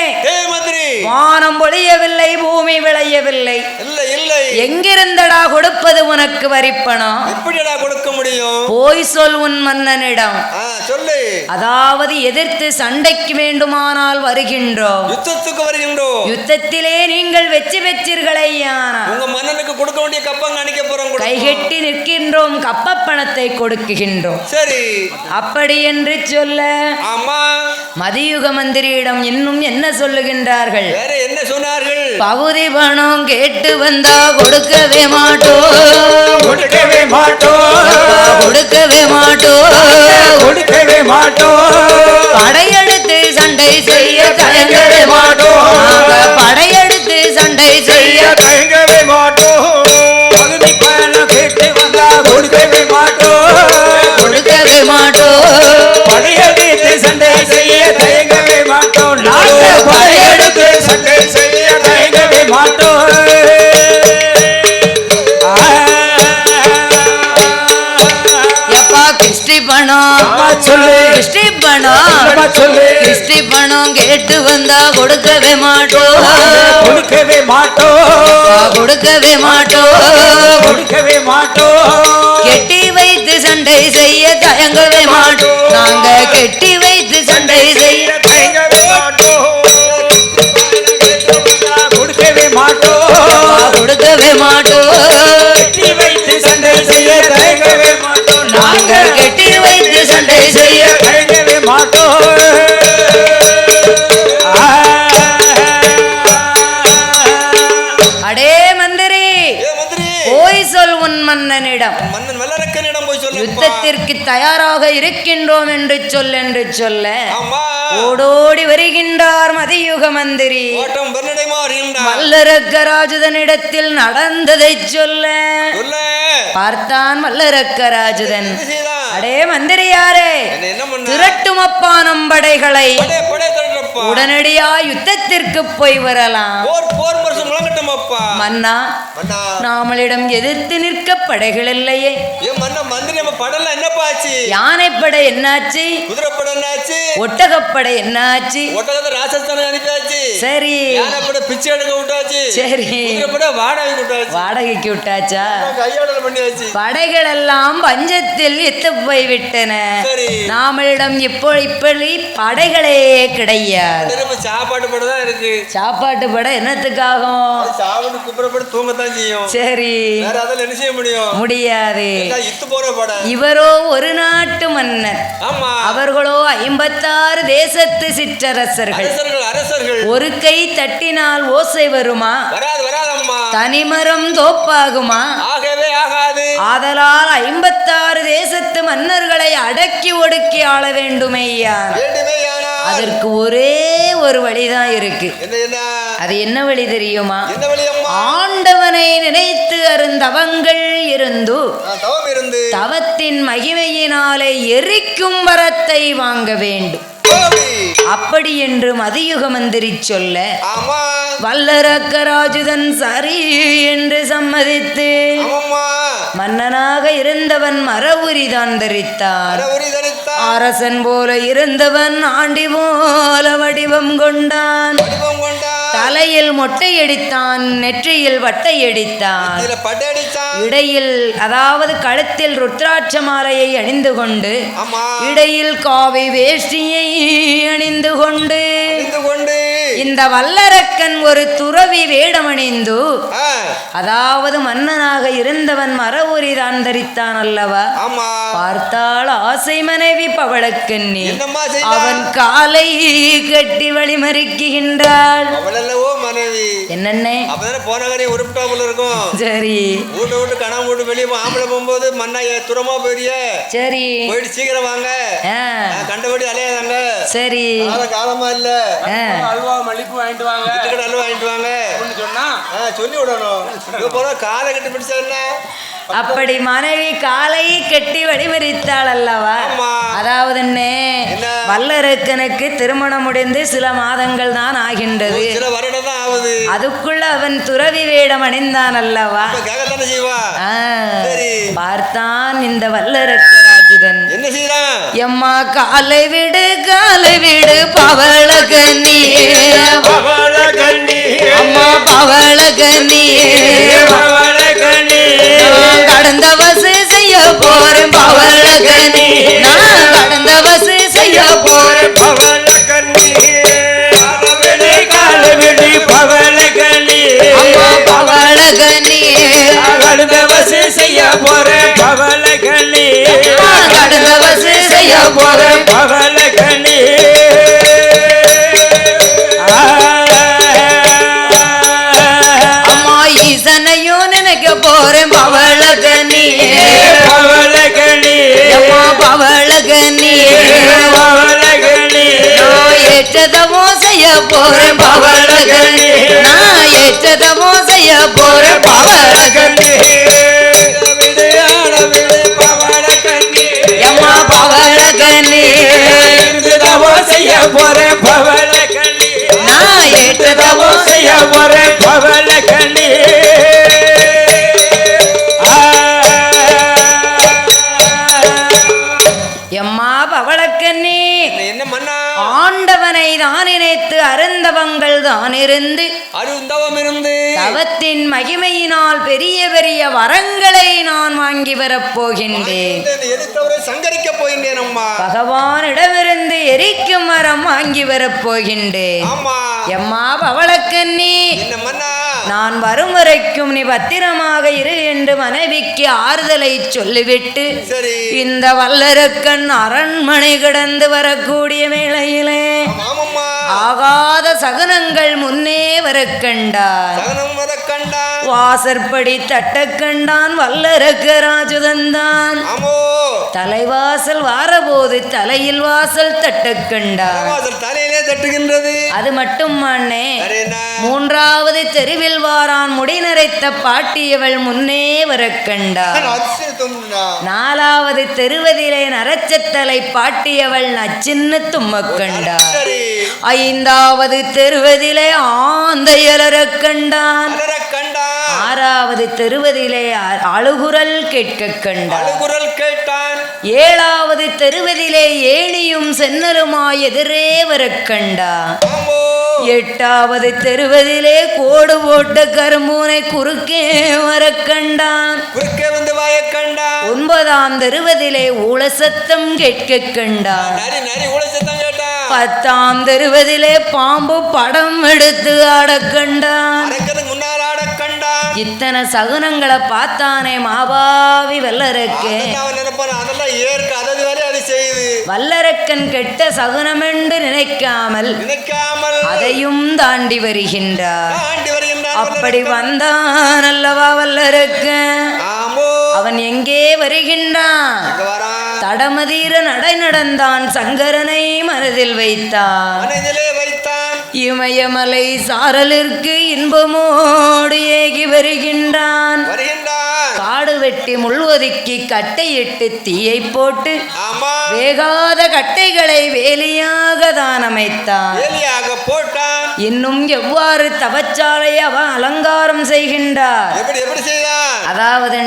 A: வானம் பொழியவில்லை, பூமி விளையவில்லை, எங்கிருந்தடா கொடுப்பது உனக்கு வரிப்பணம்?
B: எப்படிடா கொடுக்க முடியும்?
A: போய் சொல் உன் மன்னனிடம்.
B: சொல்லு.
A: அதாவது எதிர்த்து சண்டைக்கு வேண்டுமானால் வருகின்றோம்,
B: யுத்தத்துக்கு வருகின்றோம்.
A: யுத்தத்திலே நீங்கள் வெற்றி பெற்றீர்களையானா
B: உங்க மன்னனுக்கு கொடுக்க வேண்டிய கப்பம் காணிக்க போறோம்.
A: கைகட்டி நிற்கின்றோம், கப்ப பணத்தை கொடுக்குகின்றோம்.
B: சரி,
A: அப்படி என்று சொல்ல
B: ஆமா
A: மதியுக மந்திரியிடம் இன்னும் என்ன சொல்லுகின்றார்கள்?
B: வேற என்ன சொன்னார்கள்?
A: பகுதி பணம் கேட்டு வந்தா கொடுக்கவே மாட்டோம்,
C: கொடுக்கவே மாட்டோம்,
A: கொடுக்கவே மாட்டோம்,
C: கொடுக்கவே மாட்டோம்.
A: படையெடுத்து சண்டை செய்ய தயங்கவே மாட்டோம், படையெடுத்து சண்டை செய்ய
C: தயங்கவே மாட்டோம். பகுதி பணம் கேட்டு வந்தா கொடுக்கவே மாட்டோம்,
A: கொடுக்கவே மாட்டோம்,
C: படையெடுத்து சண்டை செய்ய தயங்கவே மாட்டோம். நாங்கள் படையெடுத்து சண்டை செய்ய தயங்கவே மாட்டோம்.
A: கிறிஸ்டி பணம் சொல்லு, கிறிஸ்டி பணம் சொல்லு, கிறிஸ்டி பணம் கேட்டு வந்தா கொடுக்கவே மாட்டோம்,
C: கொடுக்கவே மாட்டோம்,
A: கொடுக்கவே மாட்டோம்,
C: கொடுக்கவே மாட்டோம்.
A: கெட்டி வைத்து சண்டை செய்ய தயங்கவே மாட்டோம், நாங்க கெட்டி வைத்து சண்டை செய்ய
C: தயங்கவே மாட்டோம், கொடுக்கவே மாட்டோம்,
A: கொடுக்கவே மாட்டோம்,
C: கெட்டி வைத்து சண்டை செய்ய தயங்கவே மாட்டோம்,
A: நாங்கள் கெட்டி வைத்து சண்டை செய்ய
C: தயங்கவே மாட்டோம்.
A: அடே மந்திரி, போய் சொல் உன் மன்னனிடம்,
B: மன்னன் வல்லரக்கனிடம் போய் சொல்ல,
A: யுத்தத்திற்கு தயாராக இருக்கின்றோம் என்று சொல் என்று சொல்ல ஓடோடி வருகின்றார் மதியுக மந்திரி. வல்லரக்கராஜுதனிடத்தில் நடந்ததை சொல்ல பார்த்தான் வல்லரக்கராஜுதன். அடே மந்திரியாரே, திரட்டுமப்பா நம் படைகளை, உடனடியா யுத்தத்திற்கு போய் வரலாம். மன்னா, நாமளிடம் எதிர்த்து நிற்க படைகள் இல்லையே. யானை படை என்னாச்சு?
B: குதிரைப்படை என்னாச்சு?
A: ஒட்டகப்படை என்னாச்சு?
B: ஒட்டகத்தை ராஜஸ்தானம் அனுப்பியாச்சு.
A: சரி,
B: யானைப்படை பிச்சை எடுக்க விட்டாச்சு.
A: சரி,
B: குதிரைப்படை வாடகைக்கு விட்டாச்சு.
A: வாடகைக்கு விட்டாச்சா?
B: கையாடல் பண்ணியாச்சு.
A: படைகள் எல்லாம் பஞ்சத்தில் எத்து போய் விட்டன. நாமளிடம் இப்படி படைகளே கிடையாது.
B: சாப்பாட்டு படை தான் இருக்கு.
A: சாப்பாட்டு படை என்னத்துக்காகும்?
B: சாப்பிட்டு குப்புறப்பட்டு தூங்கத்தான் செய்யும்.
A: சரி,
B: என்ன செய்ய முடியும்?
A: முடியாது.
B: இத்து போற படை.
A: இவரோ ஒரு நாட்டு மன்னர், அவர்களோ 56 தேசத்து சிற்றரசர்கள்.
B: அரசர்கள்.
A: ஒரு கை தட்டினால் ஓசை வருமா?
B: வராது, வராதம்மா.
A: தனிமரம் தோப்பாகுமா?
B: ஆகவே ஆகாது.
A: ஆதலால் 56 தேசத்து மன்னர்களை அடக்கி ஒடுக்கி ஆள வேண்டுமேயா. அதற்கு ஒரே ஒரு வழிதான் இருக்கு. அது என்ன வழி தெரியுமா? ஆண்டவனை நினைத்து அருந்தவங்கள் இருந்து தவத்தின் மகிமையினாலே எரிக்கும் வரத்தை வாங்க வேண்டும். அப்படி என்று மதியுக மந்திரி சொல்ல வல்லரக்கராஜுதன் சரி என்று சம்மதித்து மன்னனாக இருந்தவன் மரவுரிதான் தரித்தான். அரசன் போல இருந்தவன் ஆண்டி போல வடிவம் கொண்டான். தலையில் மொட்டையடித்தான், நெற்றியில் வட்டையடித்தான், இடையில் அதாவது கழுத்தில் ருத்ராட்ச மாலையை அணிந்து கொண்டு இடையில் காவி வேஷ்டியை அணிந்து கொண்டு இந்த வல்லரக்கன் ஒரு துறவி வேடமணிந்து, அதாவது மன்னனாக இருந்தவன் மரவுரிதான் தரித்தான் அல்லவா? பார்த்தால் ஆசை மனைவி பவளக்கண்ணி அவன் காலை கட்டி வழிமறிக்குகின்றாள். என்னன்னே
B: போனகரே உருப்பிட்டாப்புல இருக்கும்.
A: சரி,
B: வீட்டு விட்டு கணவன் வீட்டு வெளியே ஆம்பளை போகும்போது மண்ணா துரமா போயிரிய. சரி, போயிட்டு சீக்கிரம் வாங்க, கண்டபடி அலையாதாங்க.
A: சரி,
B: காலமா இல்ல,
C: அல்வா மல்லிப்பூ வாங்கிட்டு வாங்க,
B: அல்வா வாங்கிட்டு வாங்க சொன்னா சொல்லி விடணும். போற காலை கட்டி பிடிச்சா என்ன?
A: அப்படி மனைவி காலை கட்டி வழிமறித்தாள் அல்லவா? அதாவது வல்லரக்கனுக்கு திருமணம் முடிந்து சில மாதங்கள் தான் ஆகின்றது. அதுக்குள்ள அவன் துறவி வேடம் அணிந்தான் அல்லவா? பார்த்தான் இந்த வல்லரக்கராஜுதன்.
B: என்ன செய்யறான்?
A: எம்மா காலை விடு, காலை விடு பவளக்கண்ணி, அம்மா பவளகனி கடந்த வசு செய்ய போறேன் பவளகனி நான் கடந்த வசு செய்ய போறேன் பவளகனி காலவிடி பவளகனி அம்மா பவளகனி கடந்த வசு செய்ய போறேன் பவளகனி கடந்த வசு செய்ய போறேன் பவளகனி அம்மா ஈசனையும் நினைக்க போறேன் பவளகனி பவளகனி அம்மா பவளகனி பவளகனி ஏற்றதமோ செய்ய போறேன் பவளகனி நான் ஏற்றதமோ செய்ய போறேன் பவளகனி அம்மா பவளகனி செய்ய போறேன் பவளகனி நான் ஏற்றதமோ செய்ய போறேன் பவளகனி எம்மா பவளக்கண்ணி
B: என்ன மன்னா
A: ஆண்டவனை தான் நினைத்து அருந்தவங்கள் தான் இருந்து
B: அருந்தவம் இருந்து
A: தவத்தின் மகிமையினால் பெரிய பெரிய வரங்களை நான் வாங்கி வரப்போகின்றேன்
B: சங்கரிக்க போகின்றேன் அம்மா
A: பகவானிடமிருந்து எரிக்கும் மரம் வாங்கி வரப்போகின்றேன் எம்மா பவளக்கண்ணி நான் வரும் வரைக்கும் நீ பத்திரமாக இரு என்று மனைவிக்கு ஆறுதலை சொல்லிவிட்டு இந்த வல்லரக்கன் அரண்மனை கடந்து வரக்கூடிய வேளையிலே ஆகாத சகுனங்கள் முன்னே வர கண்டான் வாசற்படி தட்ட கண்டான் வல்லரக்க ராஜுதந்தான் தலைவாசல் வாரபோது தலையில் வாசல் தட்ட கண்டான்
B: தலையிலே தட்டுகின்றது
A: அது மட்டும் அண்ணே மூன்றாவது தெருவில் வாரான் முடி நரைத்த பாட்டியவள் முன்னே வர கண்டான் நாலாவது தெருவதிலே நரச்சத்தலை பாட்டியவள் நச்சின்னு தும்ம கண்டான் ஐந்தாவது தெருவதிலே ஆந்தையலர கண்டான் ஆறாவது தெருவதிலே அழுகுரல் கேட்க கண்டான் ஏழாவது தெருவதிலே ஏணியும் சென்னருமாய் எதிரே வர கண்டான் எட்டாவது தெருவதிலே கோடு போட்ட கரும்பூனை குறுக்கே வர கண்டான் ஒன்பதாம் தெருவதிலே ஊழசத்தம் கேட்க கண்டான் பத்தாம் தெருவதிலே பாம்பு படம் எடுத்து ஆட கண்டான் இத்தனை சகுனங்களை பார்த்தானே மாபாவி வல்லரக்கே வல்லரக்கன் கெட்ட சகுனம் என்று நினைக்காமல் அதையும் தாண்டி வருகின்றார் அப்படி வந்தான் அல்லவா வல்லரக்கன் அவன் எங்கே வருகின்றான் தடமதீர நடை நடந்தான் சங்கரனை மனதில் வைத்தான் இமயமலை சாரலிற்கு இன்பமோடு ஏகி வருகின்றான் காடு வெட்டி முள்வதுக்கி கட்டையிட்டு தீயை போட்டு வேகாத கட்டைகளை வேலியாக தான் அமைத்தான் இன்னும் எவ்வாறு தவச்சாலை அவன் அலங்காரம் செய்கின்றார் அதாவது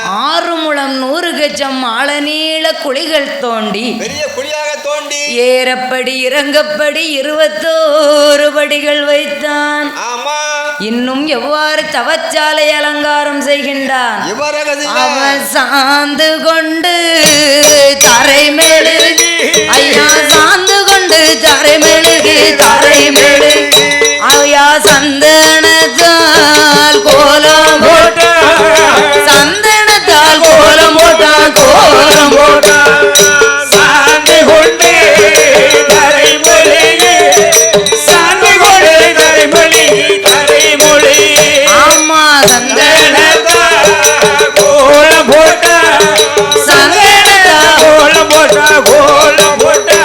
A: 6 முழம் 100 கஜம் ஆழநீள குழிகள் தோண்டி ஏறப்படி இறங்கப்படி 21 படிகள் வைத்தான் இன்னும் எவ்வாறு தவச்சாலை அலங்காரம் செய்கின்றான் அவன் சாந்து கொண்டு தரை மெழுகு ஐயா சாந்து கொண்டு தரை மெழுகு தரை மெழுகு ஐயா சந்தனத்தால் கோலம் போட்ட சந்தனத்தால் கோலம் போட்டா கோலம் போட்டா சாந்து கொண்டு தரை மெழுகு சாந்து கொண்டு தரை மெழுகு தரை மொழி ஆமா சந்தனத்தால் கோலம் போட்டா சந்தனத்தால் கோலம் போட்டா கோலம் போட்டா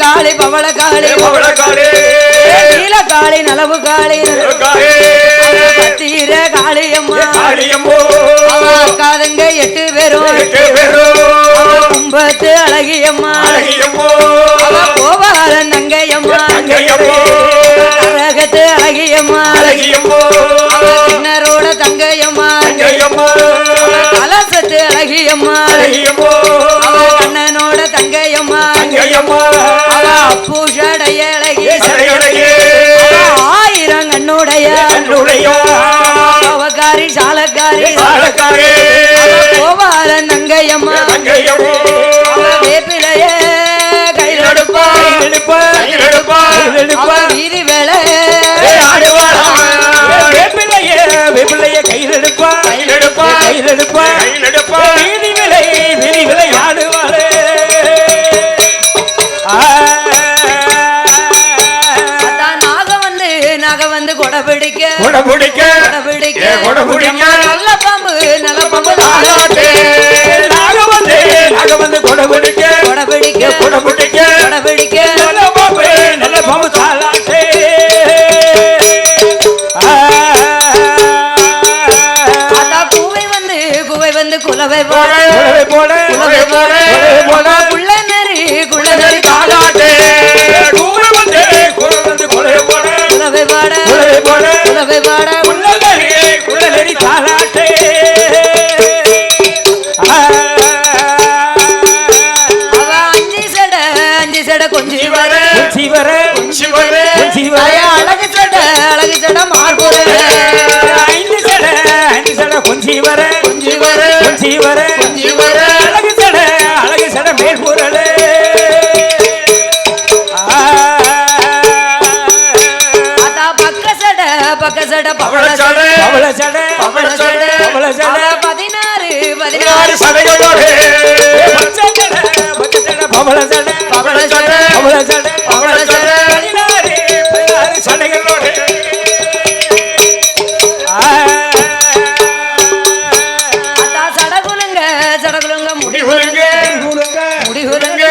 A: காளி பவள காளி பவள காளி நீல காளி நலவு காளி தீர காளியம்மா காளியம்மோ காதங்க 8 பேரும் கும்பத்து அழகியம்மா அழகியம்மோ கோபா கரகத்து அழகியம்மா கிண்ணரோட தங்கையம்மா கலசத்து அழகியம்மா கண்ணனோட தங்கையம்மா பூஷடைய அழகி ஆயிரம் கண்ணுடைய அவகாரி சாலக்காரி கோபாலன் தங்கையம்மா வேப்பிலைய கையில் எடுப்பா வீதி வேலை
D: வெப்பிள்ளைய கையில் எடுப்பா வீதி விலை ஆடுவாளே
A: நாக வந்து கொடை பிடிக்க நல்ல பாம்பு
D: நாக வந்து கொடை பிடிக்க நல்ல பாம்பு தாலாட்டே
A: குவை வந்து குலவை போல குள்ள நெறி
D: தாலாட்டே குவை வந்து குலவை பாட குள்ள நெறி தாலாட்டே
A: அஞ்சு சட கொஞ்சி வர
D: அழகு சட மார்புற ஐந்து சட கொஞ்சி வர அழகு சட மேற்புரலே
A: பக்க சட பவள சட 16
D: சடைகளோடு பவள சட 16 சடைகளோடு
A: சடகுலுங்க முடிகுலுங்க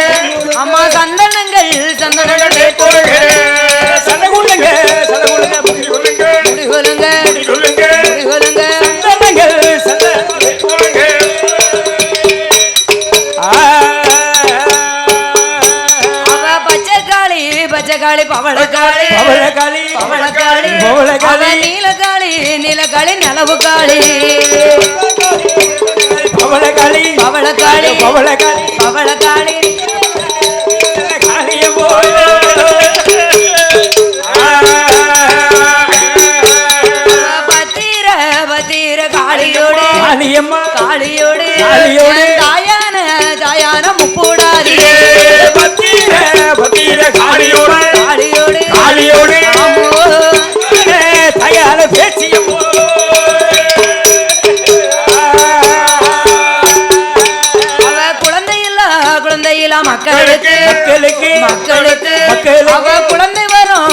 A: அம்மா சந்தனங்கள்
D: சடகுலுங்க
A: முடிகுலுங்க பச்சைக்காளி பவளக்காளி நீலக்காளி நிலவு காளி பவளக்காளி பத்தீர காளியோடு தாயான முப்பூடாதி
D: பத்தீர காளியோடு தயார பேச்சியம்மோ
A: குழந்தையில்லா மக்களுக்கு அவ குழந்தை வரும்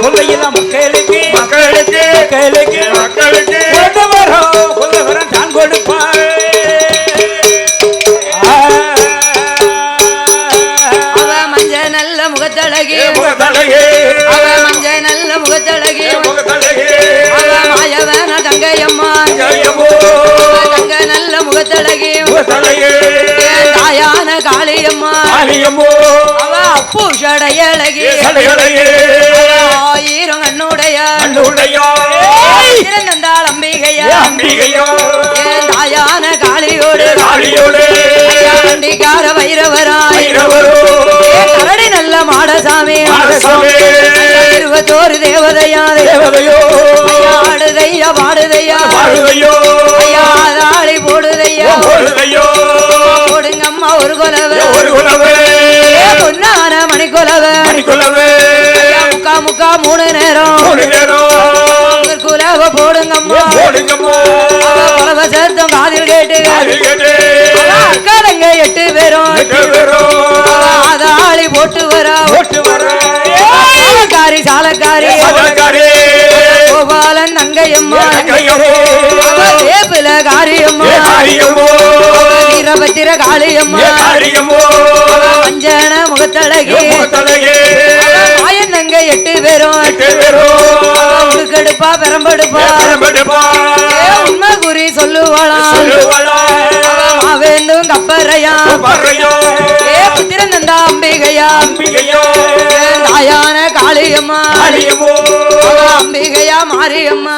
D: குழந்தையில்லா மக்களுக்கு குழந்தை வரும் தான் கொடுப்பா
A: நல்ல முகத்தழகி மாயவன தங்கையம்மா தங்க நல்ல முகத்தழகி தாயான காளியம்மா அவ பூஷடையழகி ஆயிரம் கண்ணுடைய நந்தாள் அம்பிகையா தாயான காளியோடு வண்டிக்கார வைரவராய் கரடி நல்ல மாடசாமி 21 தேவதையா ஆடுதையா பாடுதையா ஆதாளி போடுதையா போடுங்கம்மா ஒரு கொலவு பொன்னான மணிக்கொலவு முக்கா 3 நேரம் குலவ போடுங்கம்மா கொலவ சேர்த்தம் காதில் கேட்டு அக்காரங்க 8 பேரும் ஆதாளி போட்டு வரா சாலக்காரி கோபாலன் தங்கையம்மா வேப்பில காரியம்மா வீரபத்திர காளியம்மா அஞ்சன முகத்தழகி மாயன் தங்க 8 பேரும் உடுக்கெடுப்பா பெரம்பெடுப்பா உண்மை குறி சொல்லுவாளாம் வேண்டும் கப்பறையா புத்திரன் தந்தா அம்பிகையா மாரியம்மா